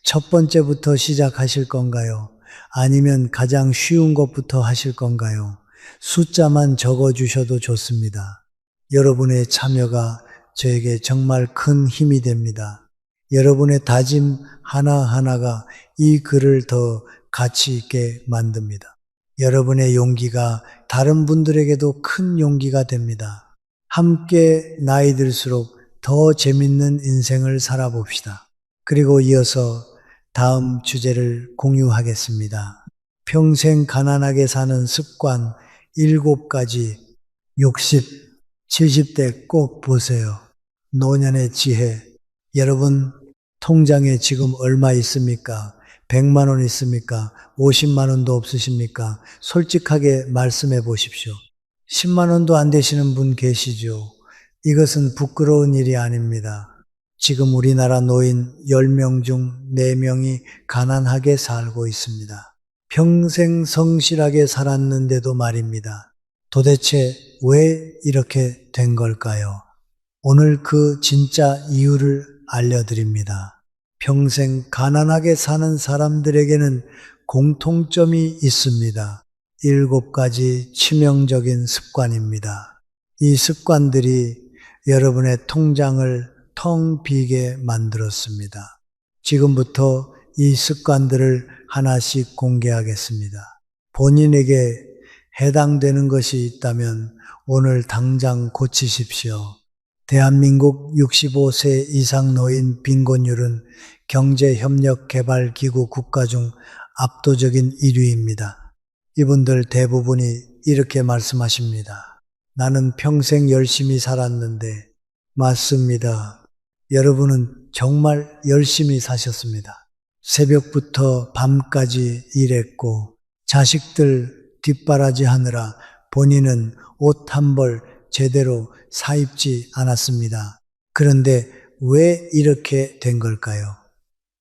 첫 번째부터 시작하실 건가요? 아니면 가장 쉬운 것부터 하실 건가요? 숫자만 적어주셔도 좋습니다. 여러분의 참여가 저에게 정말 큰 힘이 됩니다. 여러분의 다짐 하나하나가 이 글을 더 가치 있게 만듭니다. 여러분의 용기가 다른 분들에게도 큰 용기가 됩니다. 함께 나이 들수록 더 재밌는 인생을 살아봅시다. 그리고 이어서 다음 주제를 공유하겠습니다. 평생 가난하게 사는 습관 7가지 60, 70대 꼭 보세요. 노년의 지혜. 여러분 통장에 지금 얼마 있습니까? 100만 원 있습니까? 50만 원도 없으십니까? 솔직하게 말씀해 보십시오. 10만 원도 안 되시는 분 계시죠? 이것은 부끄러운 일이 아닙니다. 지금 우리나라 노인 10명 중 4명이 가난하게 살고 있습니다. 평생 성실하게 살았는데도 말입니다. 도대체 왜 이렇게 된 걸까요? 오늘 그 진짜 이유를 알려드립니다. 평생 가난하게 사는 사람들에게는 공통점이 있습니다. 7가지 치명적인 습관입니다. 이 습관들이 여러분의 통장을 텅 비게 만들었습니다. 지금부터 이 습관들을 하나씩 공개하겠습니다. 본인에게 해당되는 것이 있다면 오늘 당장 고치십시오. 대한민국 65세 이상 노인 빈곤율은 경제협력개발기구 국가 중 압도적인 1위입니다. 이분들 대부분이 이렇게 말씀하십니다. 나는 평생 열심히 살았는데. 맞습니다. 여러분은 정말 열심히 사셨습니다. 새벽부터 밤까지 일했고 자식들 뒷바라지 하느라 본인은 옷 한 벌 제대로 사입지 않았습니다. 그런데 왜 이렇게 된 걸까요?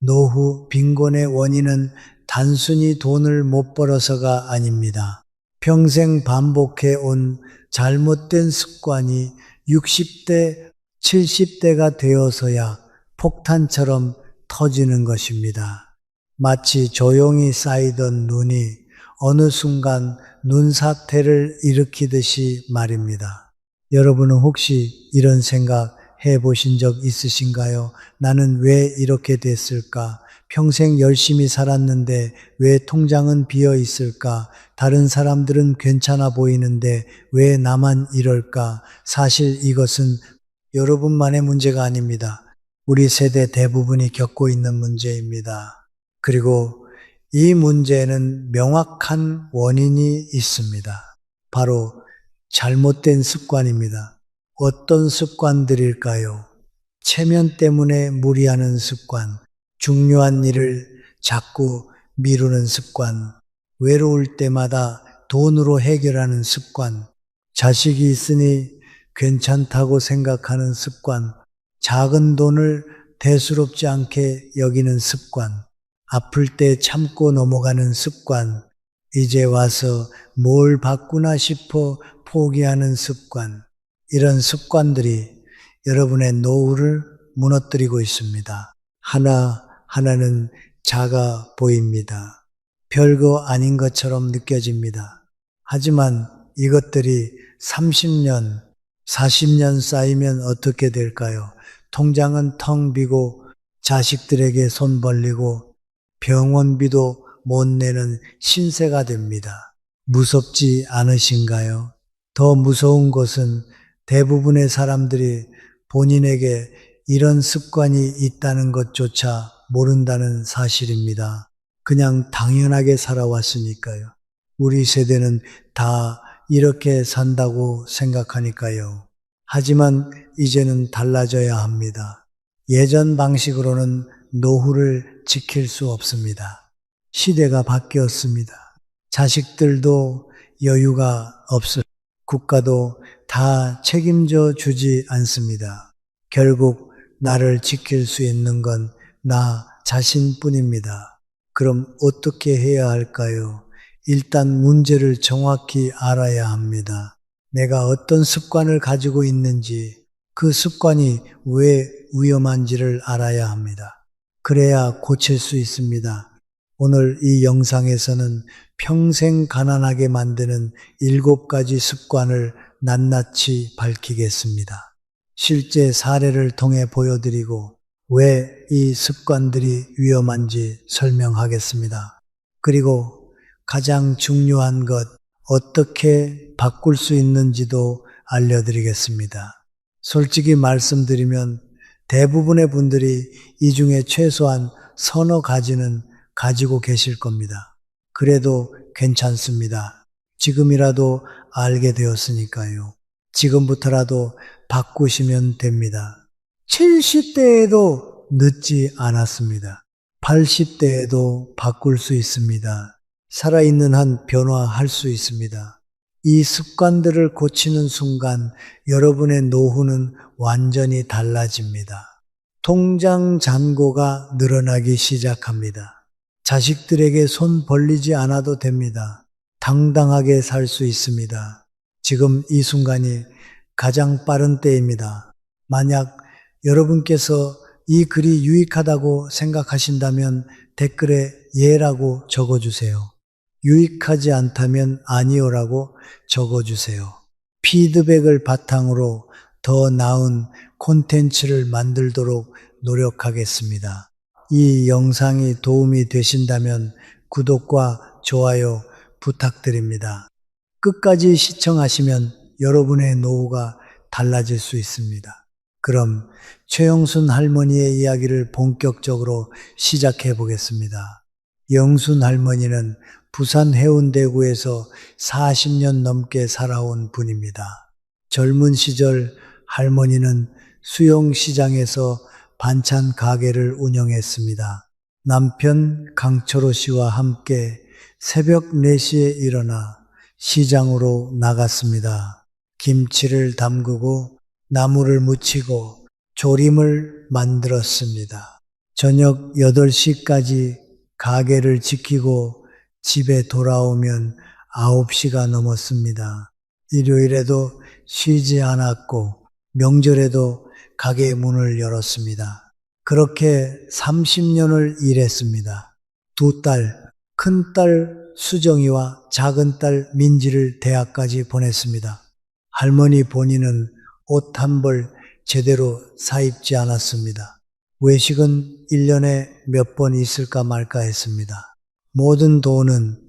노후 빈곤의 원인은 단순히 돈을 못 벌어서가 아닙니다. 평생 반복해 온 잘못된 습관이 60대, 70대가 되어서야 폭탄처럼 터지는 것입니다. 마치 조용히 쌓이던 눈이 어느 순간 눈사태를 일으키듯이 말입니다. 여러분은 혹시 이런 생각 해보신 적 있으신가요? 나는 왜 이렇게 됐을까? 평생 열심히 살았는데 왜 통장은 비어 있을까? 다른 사람들은 괜찮아 보이는데 왜 나만 이럴까? 사실 이것은 여러분만의 문제가 아닙니다. 우리 세대 대부분이 겪고 있는 문제입니다. 그리고 이 문제는 명확한 원인이 있습니다. 바로 잘못된 습관입니다. 어떤 습관들일까요? 체면 때문에 무리하는 습관, 중요한 일을 자꾸 미루는 습관, 외로울 때마다 돈으로 해결하는 습관, 자식이 있으니 괜찮다고 생각하는 습관, 작은 돈을 대수롭지 않게 여기는 습관, 아플 때 참고 넘어가는 습관, 이제 와서 뭘 바꾸나 싶어 포기하는 습관, 이런 습관들이 여러분의 노후를 무너뜨리고 있습니다. 하나하나는 작아 보입니다. 별거 아닌 것처럼 느껴집니다. 하지만 이것들이 30년, 40년 쌓이면 어떻게 될까요? 통장은 텅 비고 자식들에게 손 벌리고 병원비도 못 내는 신세가 됩니다. 무섭지 않으신가요? 더 무서운 것은 대부분의 사람들이 본인에게 이런 습관이 있다는 것조차 모른다는 사실입니다. 그냥 당연하게 살아왔으니까요. 우리 세대는 다 이렇게 산다고 생각하니까요. 하지만 이제는 달라져야 합니다. 예전 방식으로는 노후를 지킬 수 없습니다. 시대가 바뀌었습니다. 자식들도 여유가 없을, 국가도 다 책임져 주지 않습니다. 결국 나를 지킬 수 있는 건 나 자신뿐입니다. 그럼 어떻게 해야 할까요? 일단 문제를 정확히 알아야 합니다. 내가 어떤 습관을 가지고 있는지, 그 습관이 왜 위험한지를 알아야 합니다. 그래야 고칠 수 있습니다. 오늘 이 영상에서는 평생 가난하게 만드는 7가지 습관을 낱낱이 밝히겠습니다. 실제 사례를 통해 보여드리고 왜 이 습관들이 위험한지 설명하겠습니다. 그리고 가장 중요한 것, 어떻게 바꿀 수 있는지도 알려드리겠습니다. 솔직히 말씀드리면 대부분의 분들이 이 중에 최소한 서너 가지는 가지고 계실 겁니다. 그래도 괜찮습니다. 지금이라도 알게 되었으니까요. 지금부터라도 바꾸시면 됩니다. 70대에도 늦지 않았습니다. 80대에도 바꿀 수 있습니다. 살아있는 한 변화할 수 있습니다. 이 습관들을 고치는 순간 여러분의 노후는 완전히 달라집니다. 통장 잔고가 늘어나기 시작합니다. 자식들에게 손 벌리지 않아도 됩니다. 당당하게 살 수 있습니다. 지금 이 순간이 가장 빠른 때입니다. 만약 여러분께서 이 글이 유익하다고 생각하신다면 댓글에 예라고 적어주세요. 유익하지 않다면 아니오라고 적어주세요. 피드백을 바탕으로 더 나은 콘텐츠를 만들도록 노력하겠습니다. 이 영상이 도움이 되신다면 구독과 좋아요 부탁드립니다. 끝까지 시청하시면 여러분의 노후가 달라질 수 있습니다. 그럼 최영순 할머니의 이야기를 본격적으로 시작해 보겠습니다. 영순 할머니는 부산 해운대구에서 40년 넘게 살아온 분입니다. 젊은 시절 할머니는 수영시장에서 반찬 가게를 운영했습니다. 남편 강철호 씨와 함께 새벽 4시에 일어나 시장으로 나갔습니다. 김치를 담그고 나물을 무치고 조림을 만들었습니다. 저녁 8시까지 가게를 지키고 집에 돌아오면 9시가 넘었습니다. 일요일에도 쉬지 않았고 명절에도 가게 문을 열었습니다. 그렇게 30년을 일했습니다. 두 딸, 큰 딸 수정이와 작은 딸 민지를 대학까지 보냈습니다. 할머니 본인은 옷 한 벌 제대로 사입지 않았습니다. 외식은 1년에 몇 번 있을까 말까 했습니다. 모든 돈은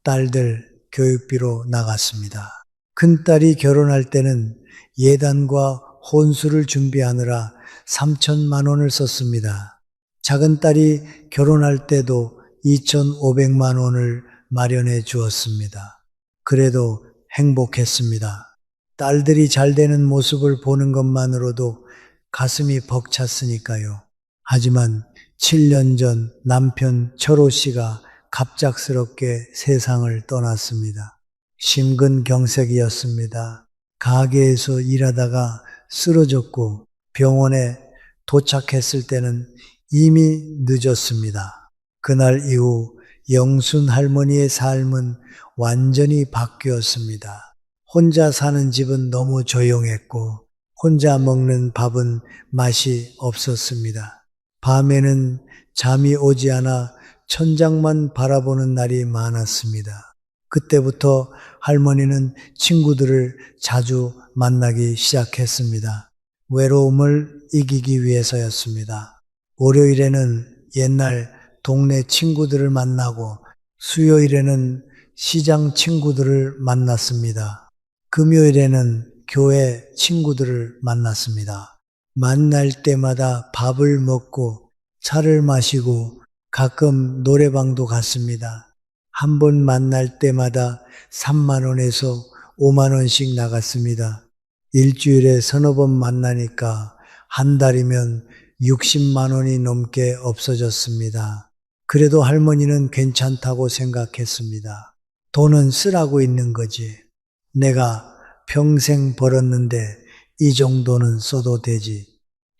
딸들 교육비로 나갔습니다. 큰딸이 결혼할 때는 예단과 혼수를 준비하느라 3천만 원을 썼습니다. 작은 딸이 결혼할 때도 2,500만 원을 마련해 주었습니다. 그래도 행복했습니다. 딸들이 잘 되는 모습을 보는 것만으로도 가슴이 벅찼으니까요. 하지만 7년 전 남편 철호 씨가 갑작스럽게 세상을 떠났습니다. 심근경색이었습니다. 가게에서 일하다가 쓰러졌고 병원에 도착했을 때는 이미 늦었습니다. 그날 이후 영순 할머니의 삶은 완전히 바뀌었습니다. 혼자 사는 집은 너무 조용했고 혼자 먹는 밥은 맛이 없었습니다. 밤에는 잠이 오지 않아 천장만 바라보는 날이 많았습니다. 그때부터 할머니는 친구들을 자주 만나기 시작했습니다. 외로움을 이기기 위해서였습니다. 월요일에는 옛날 동네 친구들을 만나고 수요일에는 시장 친구들을 만났습니다. 금요일에는 교회 친구들을 만났습니다. 만날 때마다 밥을 먹고 차를 마시고 가끔 노래방도 갔습니다. 한 번 만날 때마다 3만 원에서 5만 원씩 나갔습니다. 일주일에 서너 번 만나니까 한 달이면 60만 원이 넘게 없어졌습니다. 그래도 할머니는 괜찮다고 생각했습니다. 돈은 쓰라고 있는 거지. 내가 평생 벌었는데 이 정도는 써도 되지.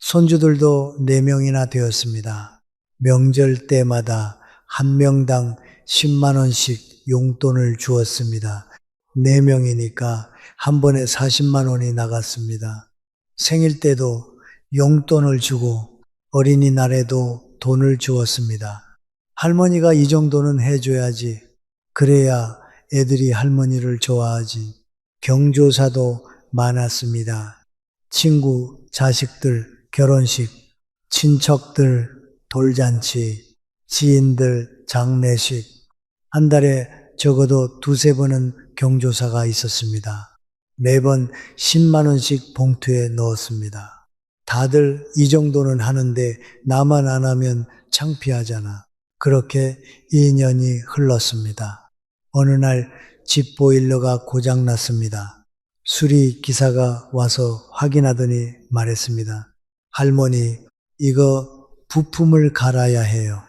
손주들도 4명이나 되었습니다. 명절 때마다 한 명당 10만 원씩 용돈을 주었습니다. 4명이니까 한 번에 40만 원이 나갔습니다. 생일 때도 용돈을 주고 어린이날에도 돈을 주었습니다. 할머니가 이 정도는 해줘야지. 그래야 애들이 할머니를 좋아하지. 경조사도 많았습니다. 친구, 자식들, 결혼식, 친척들, 돌잔치, 지인들, 장례식. 한 달에 적어도 2-3번은 경조사가 있었습니다. 매번 10만 원씩 봉투에 넣었습니다. 다들 이 정도는 하는데 나만 안 하면 창피하잖아. 그렇게 2년이 흘렀습니다. 어느 날 집 보일러가 고장났습니다. 수리 기사가 와서 확인하더니 말했습니다. 할머니, 이거 부품을 갈아야 해요.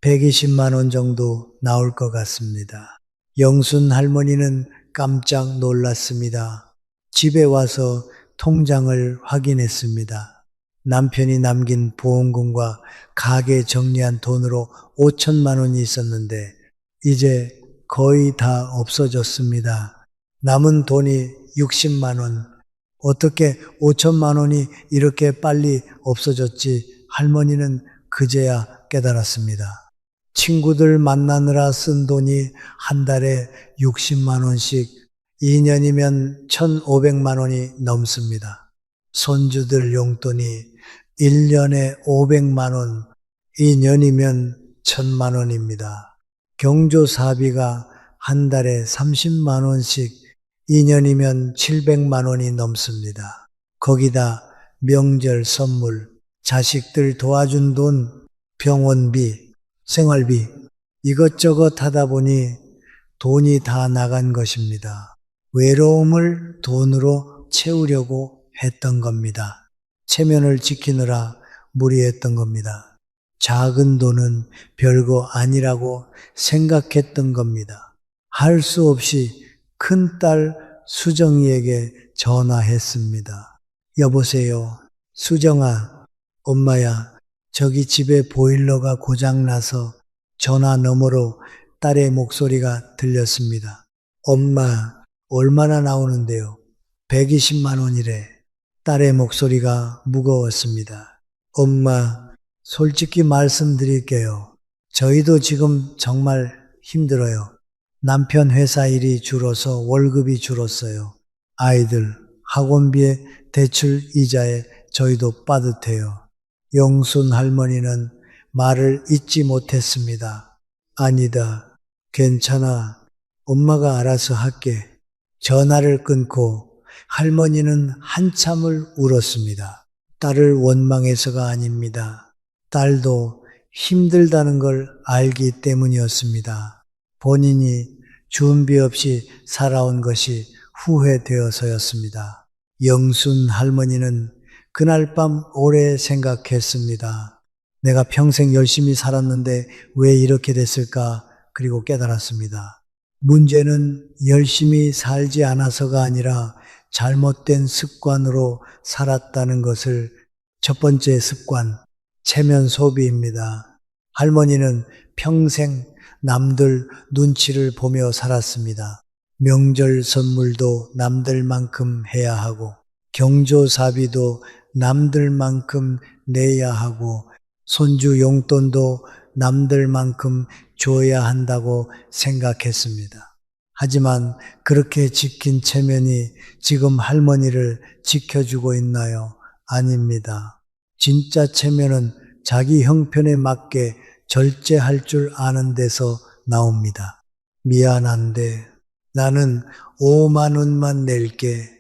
120만 원 정도 나올 것 같습니다. 영순 할머니는 깜짝 놀랐습니다. 집에 와서 통장을 확인했습니다. 남편이 남긴 보험금과 가게 정리한 돈으로 5천만 원이 있었는데 이제 거의 다 없어졌습니다. 남은 돈이 60만 원. 어떻게 5천만 원이 이렇게 빨리 없어졌지? 할머니는 그제야 깨달았습니다. 친구들 만나느라 쓴 돈이 한 달에 60만 원씩, 2년이면 1,500만 원이 넘습니다. 손주들 용돈이 1년에 500만 원, 2년이면 1,000만 원입니다. 경조사비가 한 달에 30만 원씩, 2년이면 700만 원이 넘습니다. 거기다 명절 선물, 자식들 도와준 돈, 병원비, 생활비, 이것저것 하다 보니 돈이 다 나간 것입니다. 외로움을 돈으로 채우려고 했던 겁니다. 체면을 지키느라 무리했던 겁니다. 작은 돈은 별거 아니라고 생각했던 겁니다. 할 수 없이 큰딸 수정이에게 전화했습니다. 여보세요. 수정아, 엄마야, 저기 집에 보일러가 고장나서 전화 너머로 딸의 목소리가 들렸습니다. 엄마, 얼마나 나오는데요? 120만 원이래. 딸의 목소리가 무거웠습니다. 엄마, 솔직히 말씀드릴게요. 저희도 지금 정말 힘들어요. 남편 회사 일이 줄어서 월급이 줄었어요. 아이들 학원비에 대출 이자에 저희도 빠듯해요. 영순 할머니는 말을 잇지 못했습니다. 아니다. 괜찮아. 엄마가 알아서 할게. 전화를 끊고 할머니는 한참을 울었습니다. 딸을 원망해서가 아닙니다. 딸도 힘들다는 걸 알기 때문이었습니다. 본인이 준비 없이 살아온 것이 후회되어서였습니다. 영순 할머니는 그날 밤 오래 생각했습니다. 내가 평생 열심히 살았는데 왜 이렇게 됐을까? 그리고 깨달았습니다. 문제는 열심히 살지 않아서가 아니라 잘못된 습관으로 살았다는 것을 첫 번째 습관, 체면 소비입니다. 할머니는 평생 남들 눈치를 보며 살았습니다. 명절 선물도 남들만큼 해야 하고 경조사비도 남들만큼 내야 하고 손주 용돈도 남들만큼 줘야 한다고 생각했습니다. 하지만 그렇게 지킨 체면이 지금 할머니를 지켜주고 있나요? 아닙니다. 진짜 체면은 자기 형편에 맞게 절제할 줄 아는 데서 나옵니다. 미안한데 나는 5만 원만 낼게.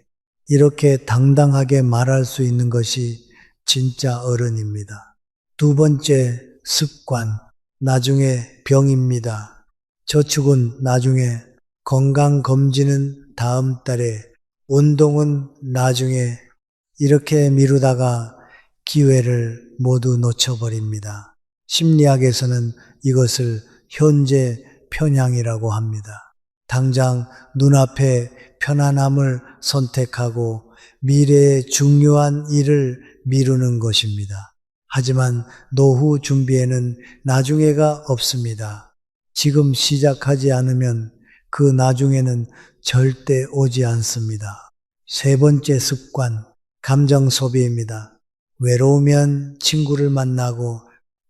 이렇게 당당하게 말할 수 있는 것이 진짜 어른입니다. 두 번째 습관, 나중에 병입니다. 저축은 나중에, 건강검진은 다음 달에, 운동은 나중에 이렇게 미루다가 기회를 모두 놓쳐버립니다. 심리학에서는 이것을 현재 편향이라고 합니다. 당장 눈앞에 편안함을 선택하고 미래의 중요한 일을 미루는 것입니다. 하지만 노후 준비에는 나중에가 없습니다. 지금 시작하지 않으면 그 나중에는 절대 오지 않습니다. 세 번째 습관, 감정 소비입니다. 외로우면 친구를 만나고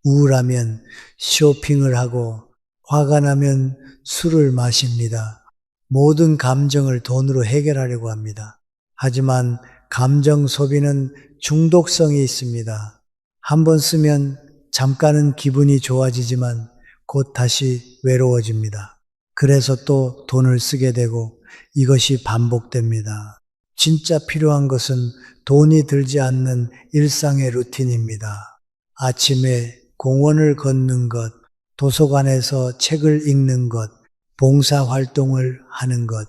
우울하면 쇼핑을 하고 화가 나면 술을 마십니다. 모든 감정을 돈으로 해결하려고 합니다. 하지만 감정 소비는 중독성이 있습니다. 한번 쓰면 잠깐은 기분이 좋아지지만 곧 다시 외로워집니다. 그래서 또 돈을 쓰게 되고 이것이 반복됩니다. 진짜 필요한 것은 돈이 들지 않는 일상의 루틴입니다. 아침에 공원을 걷는 것, 도서관에서 책을 읽는 것, 봉사활동을 하는 것,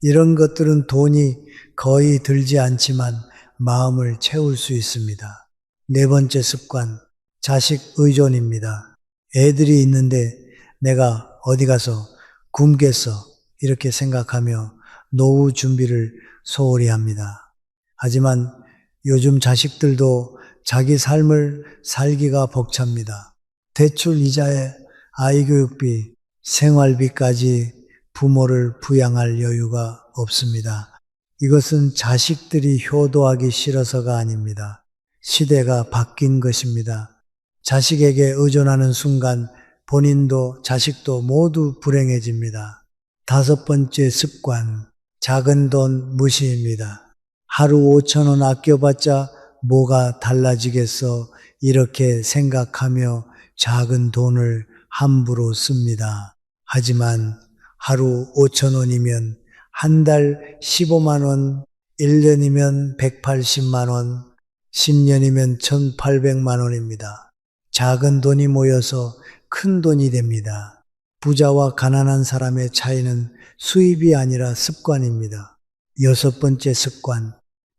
이런 것들은 돈이 거의 들지 않지만 마음을 채울 수 있습니다. 네 번째 습관, 자식 의존입니다. 애들이 있는데 내가 어디 가서 굶겠어 이렇게 생각하며 노후 준비를 소홀히 합니다. 하지만 요즘 자식들도 자기 삶을 살기가 벅찹니다. 대출 이자에 아이 교육비, 생활비까지 부모를 부양할 여유가 없습니다. 이것은 자식들이 효도하기 싫어서가 아닙니다. 시대가 바뀐 것입니다. 자식에게 의존하는 순간 본인도 자식도 모두 불행해집니다. 다섯 번째 습관, 작은 돈 무시입니다. 하루 5천 원 아껴봤자 뭐가 달라지겠어 이렇게 생각하며 작은 돈을 함부로 씁니다. 하지만 하루 5천 원이면 한 달 15만 원, 1년이면 180만 원, 10년이면 1,800만 원입니다. 작은 돈이 모여서 큰 돈이 됩니다. 부자와 가난한 사람의 차이는 수입이 아니라 습관입니다. 여섯 번째 습관,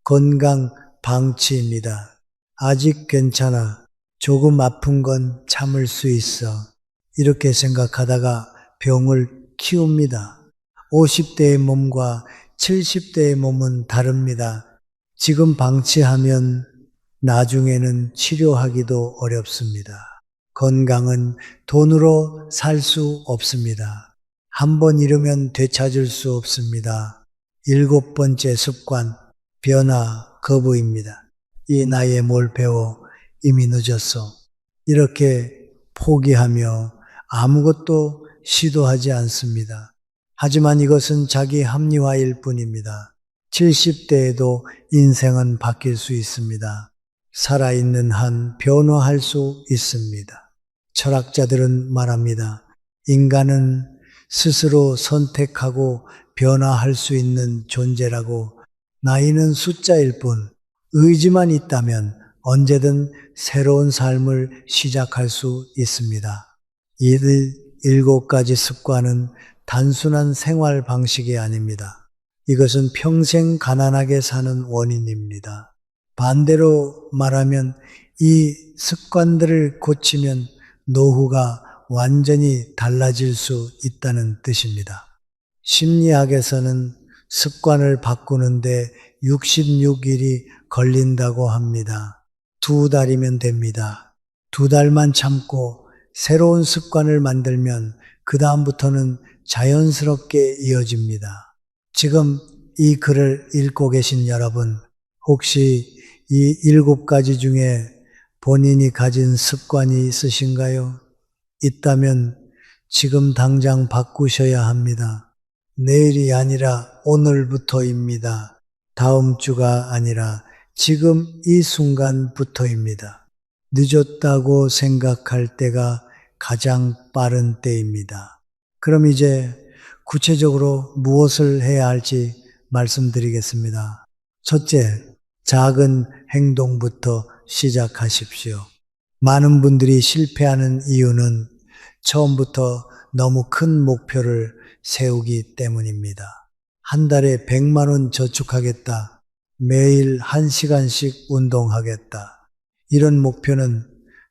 건강 방치입니다. 아직 괜찮아. 조금 아픈 건 참을 수 있어. 이렇게 생각하다가 병을 키웁니다. 50대의 몸과 70대의 몸은 다릅니다. 지금 방치하면 나중에는 치료하기도 어렵습니다. 건강은 돈으로 살 수 없습니다. 한번 잃으면 되찾을 수 없습니다. 일곱 번째 습관, 변화 거부입니다. 이 나이에 뭘 배워 이미 늦었어. 이렇게 포기하며 아무것도 시도하지 않습니다. 하지만 이것은 자기 합리화일 뿐입니다. 70대에도 인생은 바뀔 수 있습니다. 살아있는 한 변화할 수 있습니다. 철학자들은 말합니다. 인간은 스스로 선택하고 변화할 수 있는 존재라고. 나이는 숫자일 뿐 의지만 있다면 언제든 새로운 삶을 시작할 수 있습니다. 이 7가지 습관은 단순한 생활 방식이 아닙니다. 이것은 평생 가난하게 사는 원인입니다. 반대로 말하면 이 습관들을 고치면 노후가 완전히 달라질 수 있다는 뜻입니다. 심리학에서는 습관을 바꾸는데 66일이 걸린다고 합니다. 2달이면 됩니다. 2달만 참고 새로운 습관을 만들면 그 다음부터는 자연스럽게 이어집니다. 지금 이 글을 읽고 계신 여러분, 혹시 이 7가지 중에 본인이 가진 습관이 있으신가요? 있다면 지금 당장 바꾸셔야 합니다. 내일이 아니라 오늘부터입니다. 다음 주가 아니라 지금 이 순간부터입니다. 늦었다고 생각할 때가 가장 빠른 때입니다. 그럼 이제 구체적으로 무엇을 해야 할지 말씀드리겠습니다. 첫째, 작은 행동부터 시작하십시오. 많은 분들이 실패하는 이유는 처음부터 너무 큰 목표를 세우기 때문입니다. 한 달에 100만 원 저축하겠다. 매일 1시간씩 운동하겠다. 이런 목표는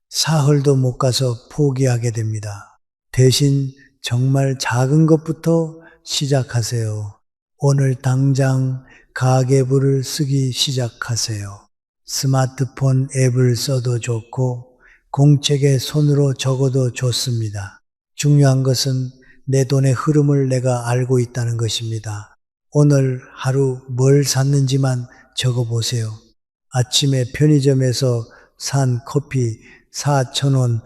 사흘도 못 가서 포기하게 됩니다. 대신 정말 작은 것부터 시작하세요. 오늘 당장 가계부를 쓰기 시작하세요. 스마트폰 앱을 써도 좋고 공책에 손으로 적어도 좋습니다. 중요한 것은 내 돈의 흐름을 내가 알고 있다는 것입니다. 오늘 하루 뭘 샀는지만 적어보세요. 아침에 편의점에서 산 커피 4,000원,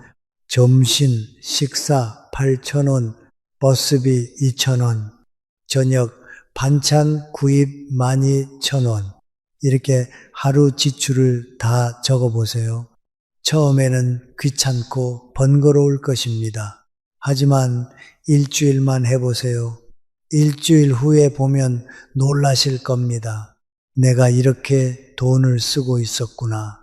점심 식사 8,000원, 버스비 2,000원, 저녁 반찬 구입 12,000원. 이렇게 하루 지출을 다 적어보세요. 처음에는 귀찮고 번거로울 것입니다. 하지만 일주일만 해보세요. 일주일 후에 보면 놀라실 겁니다. 내가 이렇게 돈을 쓰고 있었구나.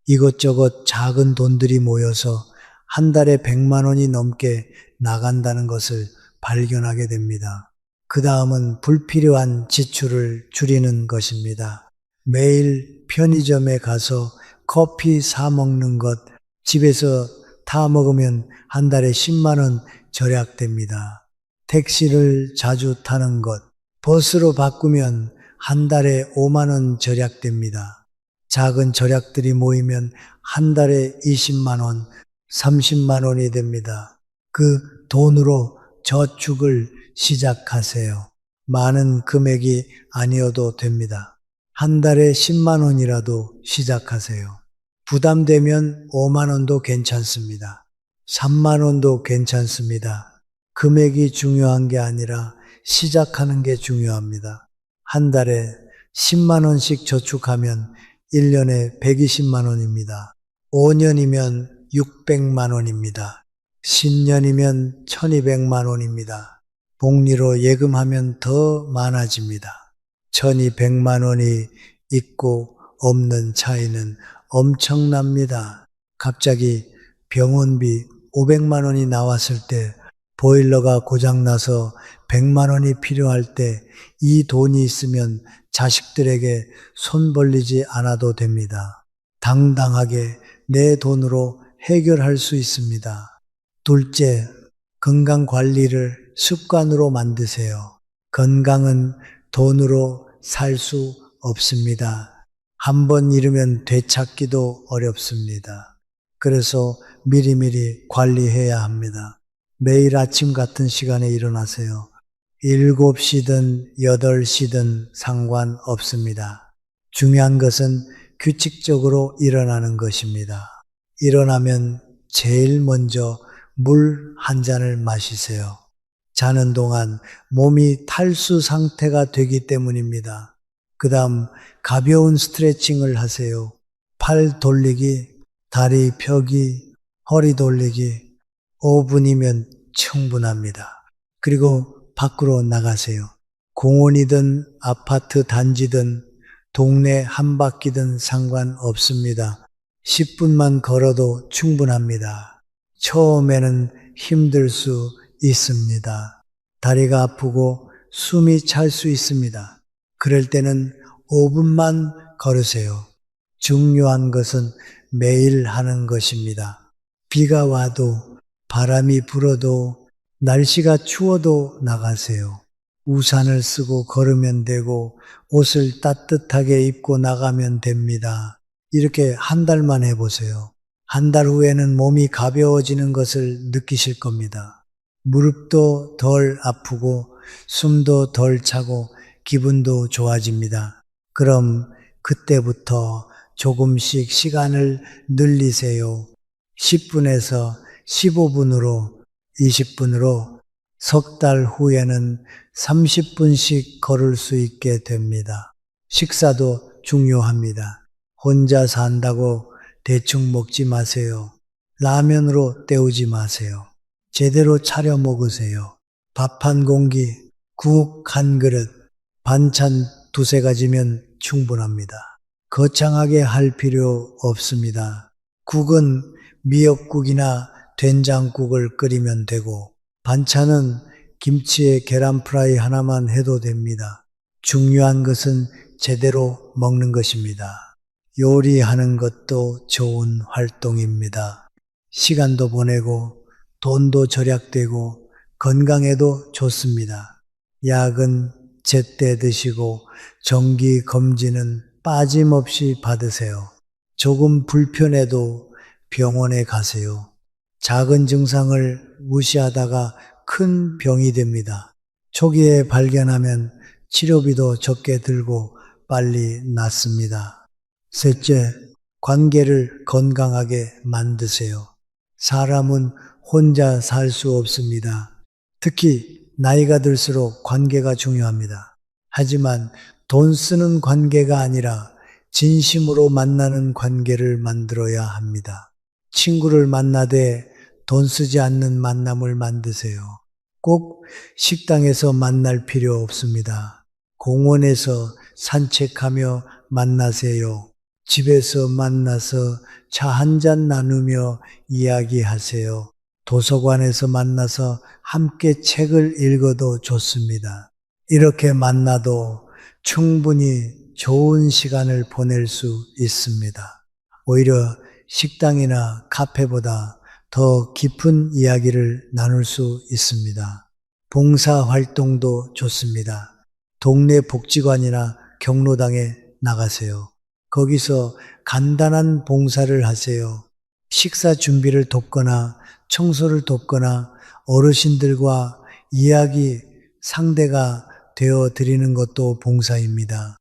이것저것 작은 돈들이 모여서 한 달에 100만 원이 넘게 나간다는 것을 발견하게 됩니다. 그 다음은 불필요한 지출을 줄이는 것입니다. 매일 편의점에 가서 커피 사 먹는 것, 집에서 타 먹으면 한 달에 10만 원 절약됩니다. 택시를 자주 타는 것, 버스로 바꾸면 한 달에 5만 원 절약됩니다. 작은 절약들이 모이면 한 달에 20만 원, 30만 원이 됩니다. 그 돈으로 저축을 시작하세요. 많은 금액이 아니어도 됩니다. 한 달에 10만 원이라도 시작하세요. 부담되면 5만 원도 괜찮습니다. 3만 원도 괜찮습니다. 금액이 중요한 게 아니라 시작하는 게 중요합니다. 한 달에 10만 원씩 저축하면 1년에 120만 원입니다. 5년이면 600만 원입니다. 10년이면 1200만 원입니다. 복리로 예금하면 더 많아집니다. 1200만 원이 있고 없는 차이는 엄청납니다. 갑자기 병원비 500만 원이 나왔을 때, 보일러가 고장나서 100만 원이 필요할 때 이 돈이 있으면 자식들에게 손 벌리지 않아도 됩니다. 당당하게 내 돈으로 해결할 수 있습니다. 둘째, 건강 관리를 습관으로 만드세요. 건강은 돈으로 살 수 없습니다. 한 번 잃으면 되찾기도 어렵습니다. 그래서 미리미리 관리해야 합니다. 매일 아침 같은 시간에 일어나세요. 7시든 8시든 상관없습니다. 중요한 것은 규칙적으로 일어나는 것입니다. 일어나면 제일 먼저 물 한 잔을 마시세요. 자는 동안 몸이 탈수 상태가 되기 때문입니다. 그 다음 가벼운 스트레칭을 하세요. 팔 돌리기, 다리 펴기, 허리 돌리기 5분이면 충분합니다. 그리고 밖으로 나가세요. 공원이든 아파트 단지든 동네 한 바퀴든 상관없습니다. 10분만 걸어도 충분합니다. 처음에는 힘들 수 있습니다. 다리가 아프고 숨이 찰 수 있습니다. 그럴 때는 5분만 걸으세요. 중요한 것은 매일 하는 것입니다. 비가 와도 바람이 불어도 날씨가 추워도 나가세요. 우산을 쓰고 걸으면 되고 옷을 따뜻하게 입고 나가면 됩니다. 이렇게 한 달만 해보세요. 한 달 후에는 몸이 가벼워지는 것을 느끼실 겁니다. 무릎도 덜 아프고 숨도 덜 차고 기분도 좋아집니다. 그럼 그때부터 조금씩 시간을 늘리세요. 10분에서 15분으로 20분으로 석 달 후에는 30분씩 걸을 수 있게 됩니다. 식사도 중요합니다. 혼자 산다고 대충 먹지 마세요. 라면으로 때우지 마세요. 제대로 차려 먹으세요. 밥 한 공기, 국 한 그릇, 반찬 두세 가지면 충분합니다. 거창하게 할 필요 없습니다. 국은 미역국이나 된장국을 끓이면 되고 반찬은 김치에 계란 프라이 하나만 해도 됩니다. 중요한 것은 제대로 먹는 것입니다. 요리하는 것도 좋은 활동입니다. 시간도 보내고 돈도 절약되고 건강에도 좋습니다. 약은 제때 드시고 정기 검진은 빠짐없이 받으세요. 조금 불편해도 병원에 가세요. 작은 증상을 무시하다가 큰 병이 됩니다. 초기에 발견하면 치료비도 적게 들고 빨리 낫습니다. 셋째, 관계를 건강하게 만드세요. 사람은 혼자 살 수 없습니다. 특히 나이가 들수록 관계가 중요합니다. 하지만 돈 쓰는 관계가 아니라 진심으로 만나는 관계를 만들어야 합니다. 친구를 만나되 돈 쓰지 않는 만남을 만드세요. 꼭 식당에서 만날 필요 없습니다. 공원에서 산책하며 만나세요. 집에서 만나서 차 한 잔 나누며 이야기하세요. 도서관에서 만나서 함께 책을 읽어도 좋습니다. 이렇게 만나도 충분히 좋은 시간을 보낼 수 있습니다. 오히려 식당이나 카페보다 더 깊은 이야기를 나눌 수 있습니다. 봉사 활동도 좋습니다. 동네 복지관이나 경로당에 나가세요. 거기서 간단한 봉사를 하세요. 식사 준비를 돕거나 청소를 돕거나 어르신들과 이야기 상대가 되어 드리는 것도 봉사입니다.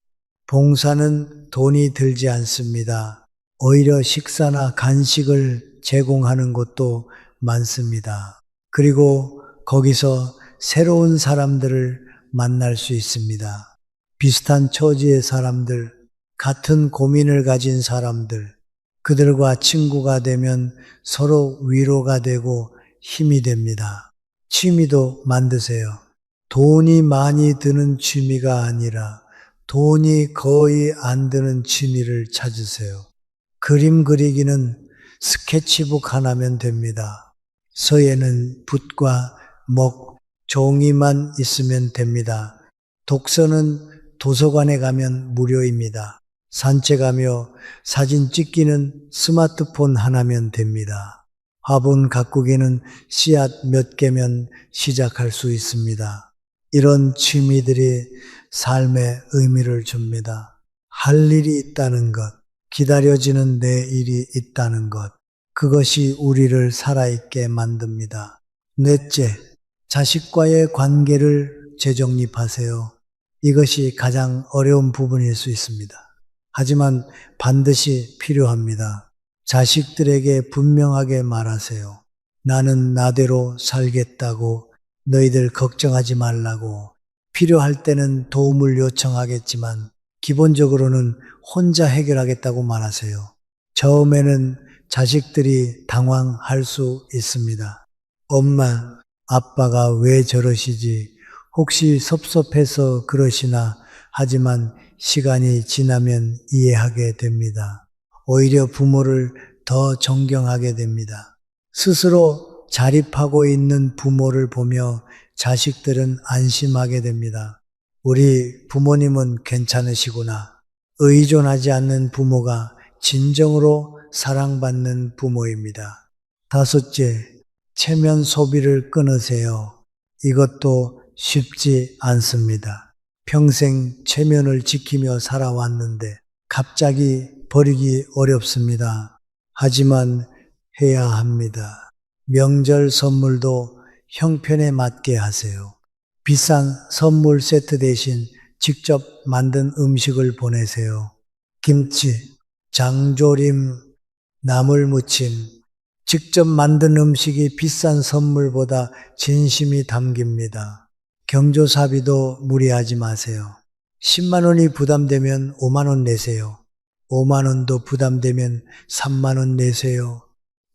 봉사는 돈이 들지 않습니다. 오히려 식사나 간식을 제공하는 것도 많습니다. 그리고 거기서 새로운 사람들을 만날 수 있습니다. 비슷한 처지의 사람들, 같은 고민을 가진 사람들, 그들과 친구가 되면 서로 위로가 되고 힘이 됩니다. 취미도 만드세요. 돈이 많이 드는 취미가 아니라 돈이 거의 안 드는 취미를 찾으세요. 그림 그리기는 스케치북 하나면 됩니다. 서예는 붓과 목, 종이만 있으면 됩니다. 독서는 도서관에 가면 무료입니다. 산책하며 사진 찍기는 스마트폰 하나면 됩니다. 화분 가꾸기는 씨앗 몇 개면 시작할 수 있습니다. 이런 취미들이 삶에 의미를 줍니다. 할 일이 있다는 것, 기다려지는 내일이 있다는 것, 그것이 우리를 살아있게 만듭니다. 넷째, 자식과의 관계를 재정립하세요. 이것이 가장 어려운 부분일 수 있습니다. 하지만 반드시 필요합니다. 자식들에게 분명하게 말하세요. 나는 나대로 살겠다고, 너희들 걱정하지 말라고, 필요할 때는 도움을 요청하겠지만 기본적으로는 혼자 해결하겠다고 말하세요. 처음에는 자식들이 당황할 수 있습니다. 엄마, 아빠가 왜 저러시지? 혹시 섭섭해서 그러시나? 하지만 시간이 지나면 이해하게 됩니다. 오히려 부모를 더 존경하게 됩니다. 스스로 자립하고 있는 부모를 보며 자식들은 안심하게 됩니다. 우리 부모님은 괜찮으시구나. 의존하지 않는 부모가 진정으로 사랑받는 부모입니다. 다섯째, 체면 소비를 끊으세요. 이것도 쉽지 않습니다. 평생 체면을 지키며 살아왔는데 갑자기 버리기 어렵습니다. 하지만 해야 합니다. 명절 선물도 형편에 맞게 하세요. 비싼 선물 세트 대신 직접 만든 음식을 보내세요. 김치, 장조림, 나물무침, 직접 만든 음식이 비싼 선물보다 진심이 담깁니다. 경조사비도 무리하지 마세요. 10만 원이 부담되면 5만 원 내세요. 5만 원도 부담되면 3만 원 내세요.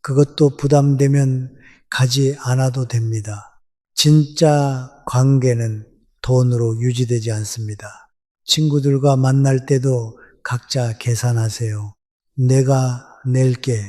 그것도 부담되면 가지 않아도 됩니다. 진짜 관계는 돈으로 유지되지 않습니다. 친구들과 만날 때도 각자 계산하세요. 내가 낼게.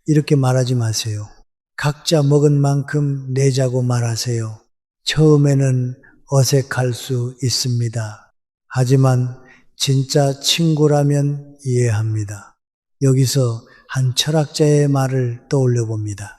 이렇게 말하지 마세요. 각자 먹은 만큼 내자고 말하세요. 처음에는 어색할 수 있습니다. 하지만 진짜 친구라면 이해합니다. 여기서 한 철학자의 말을 떠올려 봅니다.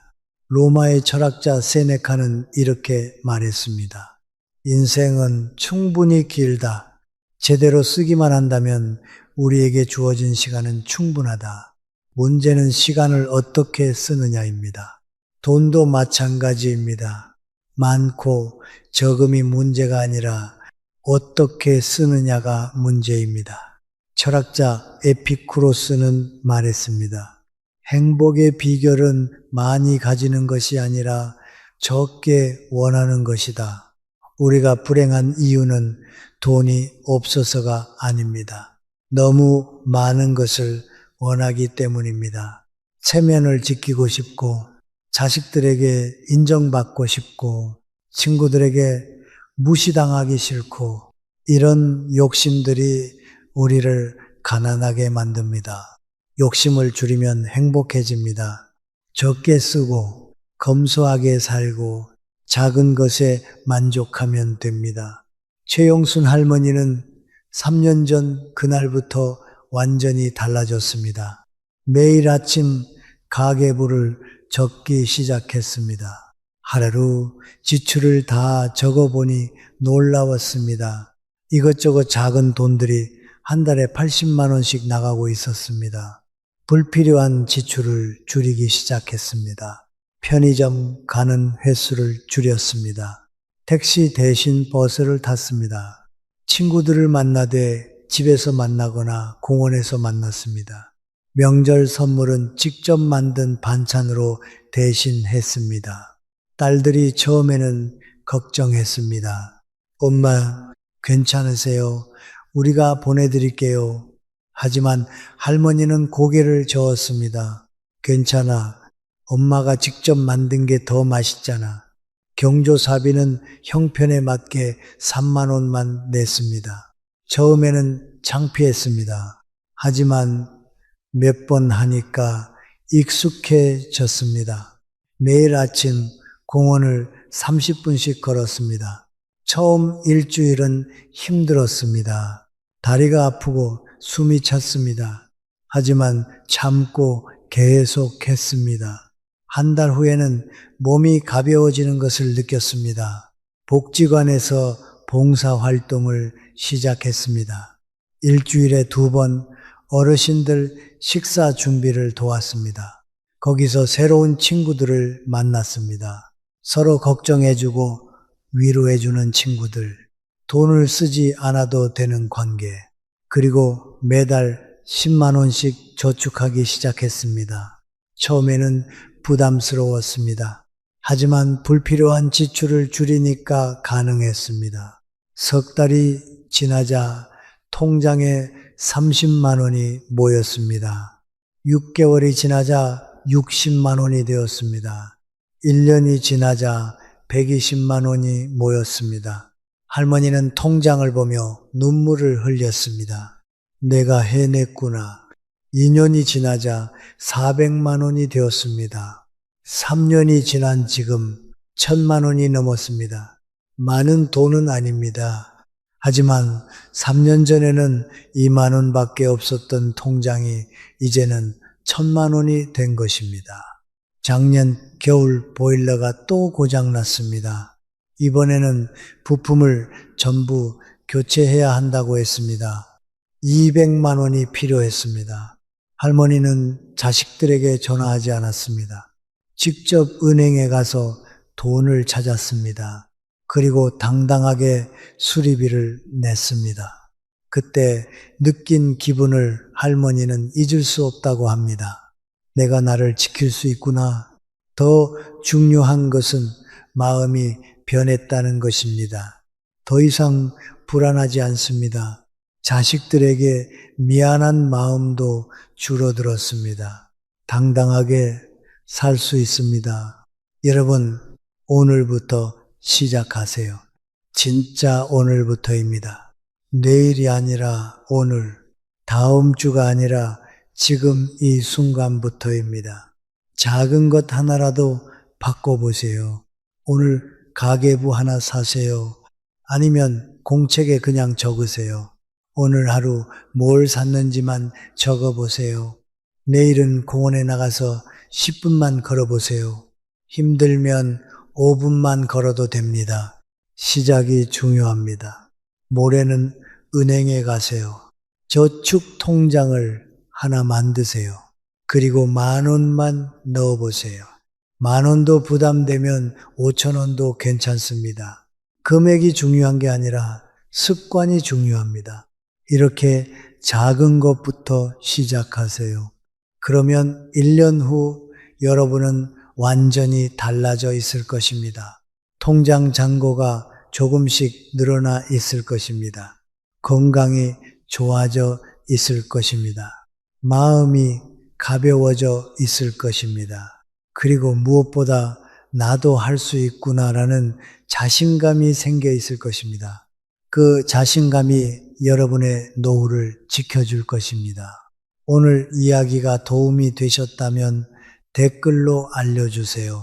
로마의 철학자 세네카는 이렇게 말했습니다. 인생은 충분히 길다. 제대로 쓰기만 한다면 우리에게 주어진 시간은 충분하다. 문제는 시간을 어떻게 쓰느냐입니다. 돈도 마찬가지입니다. 많고 적음이 문제가 아니라 어떻게 쓰느냐가 문제입니다. 철학자 에피쿠로스는 말했습니다. 행복의 비결은 많이 가지는 것이 아니라 적게 원하는 것이다. 우리가 불행한 이유는 돈이 없어서가 아닙니다. 너무 많은 것을 원하기 때문입니다. 체면을 지키고 싶고, 자식들에게 인정받고 싶고, 친구들에게 무시당하기 싫고, 이런 욕심들이 우리를 가난하게 만듭니다. 욕심을 줄이면 행복해집니다. 적게 쓰고, 검소하게 살고, 작은 것에 만족하면 됩니다. 최용순 할머니는 3년 전 그날부터 완전히 달라졌습니다. 매일 아침 가계부를 적기 시작했습니다. 하루 지출을 다 적어보니 놀라웠습니다. 이것저것 작은 돈들이 한 달에 80만 원씩 나가고 있었습니다. 불필요한 지출을 줄이기 시작했습니다. 편의점 가는 횟수를 줄였습니다. 택시 대신 버스를 탔습니다. 친구들을 만나되 집에서 만나거나 공원에서 만났습니다. 명절 선물은 직접 만든 반찬으로 대신했습니다. 딸들이 처음에는 걱정했습니다. 엄마, 괜찮으세요? 우리가 보내드릴게요. 하지만 할머니는 고개를 저었습니다. 괜찮아. 엄마가 직접 만든 게 더 맛있잖아. 경조사비는 형편에 맞게 3만 원만 냈습니다. 처음에는 창피했습니다. 하지만 몇 번 하니까 익숙해졌습니다. 매일 아침 공원을 30분씩 걸었습니다. 처음 일주일은 힘들었습니다. 다리가 아프고 숨이 찼습니다. 하지만 참고 계속했습니다. 한 달 후에는 몸이 가벼워지는 것을 느꼈습니다. 복지관에서 봉사활동을 시작했습니다. 일주일에 2번 어르신들 식사 준비를 도왔습니다. 거기서 새로운 친구들을 만났습니다. 서로 걱정해주고 위로해주는 친구들, 돈을 쓰지 않아도 되는 관계, 그리고 매달 10만 원씩 저축하기 시작했습니다. 처음에는 부담스러웠습니다. 하지만 불필요한 지출을 줄이니까 가능했습니다. 석 달이 지나자 통장에 30만 원이 모였습니다. 6개월이 지나자 60만 원이 되었습니다. 1년이 지나자 120만 원이 모였습니다. 할머니는 통장을 보며 눈물을 흘렸습니다. 내가 해냈구나. 2년이 지나자 400만 원이 되었습니다. 3년이 지난 지금 1000만 원이 넘었습니다. 많은 돈은 아닙니다. 하지만 3년 전에는 2만 원밖에 없었던 통장이 이제는 1000만 원이 된 것입니다. 작년 겨울 보일러가 또 고장났습니다. 이번에는 부품을 전부 교체해야 한다고 했습니다. 200만 원이 필요했습니다. 할머니는 자식들에게 전화하지 않았습니다. 직접 은행에 가서 돈을 찾았습니다. 그리고 당당하게 수리비를 냈습니다. 그때 느낀 기분을 할머니는 잊을 수 없다고 합니다. 내가 나를 지킬 수 있구나. 더 중요한 것은 마음이 변했다는 것입니다. 더 이상 불안하지 않습니다. 자식들에게 미안한 마음도 줄어들었습니다. 당당하게 살 수 있습니다. 여러분, 오늘부터 시작하세요. 진짜 오늘부터입니다. 내일이 아니라 오늘, 다음 주가 아니라 지금 이 순간부터입니다. 작은 것 하나라도 바꿔보세요. 오늘 가계부 하나 사세요. 아니면 공책에 그냥 적으세요. 오늘 하루 뭘 샀는지만 적어보세요. 내일은 공원에 나가서 10분만 걸어보세요. 힘들면 5분만 걸어도 됩니다. 시작이 중요합니다. 모레는 은행에 가세요. 저축 통장을 하나 만드세요. 그리고 10,000원만 넣어보세요. 10,000원도 부담되면 5,000원도 괜찮습니다. 금액이 중요한 게 아니라 습관이 중요합니다. 이렇게 작은 것부터 시작하세요. 그러면 1년 후 여러분은 완전히 달라져 있을 것입니다. 통장 잔고가 조금씩 늘어나 있을 것입니다. 건강이 좋아져 있을 것입니다. 마음이 가벼워져 있을 것입니다. 그리고 무엇보다 나도 할 수 있구나라는 자신감이 생겨 있을 것입니다. 그 자신감이 여러분의 노후를 지켜줄 것입니다. 오늘 이야기가 도움이 되셨다면 댓글로 알려주세요.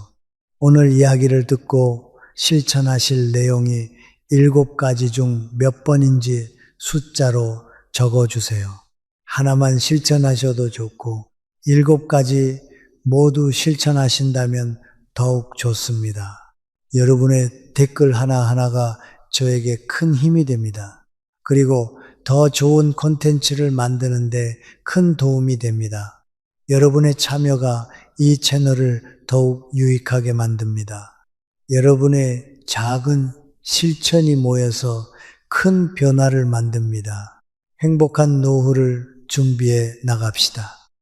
오늘 이야기를 듣고 실천하실 내용이 7가지 중 몇 번인지 숫자로 적어주세요. 하나만 실천하셔도 좋고 7가지 모두 실천하신다면 더욱 좋습니다. 여러분의 댓글 하나하나가 저에게 큰 힘이 됩니다. 그리고 더 좋은 콘텐츠를 만드는데 큰 도움이 됩니다. 여러분의 참여가 이 채널을 더욱 유익하게 만듭니다. 여러분의 작은 실천이 모여서 큰 변화를 만듭니다. 행복한 노후를 준비해 나갑시다.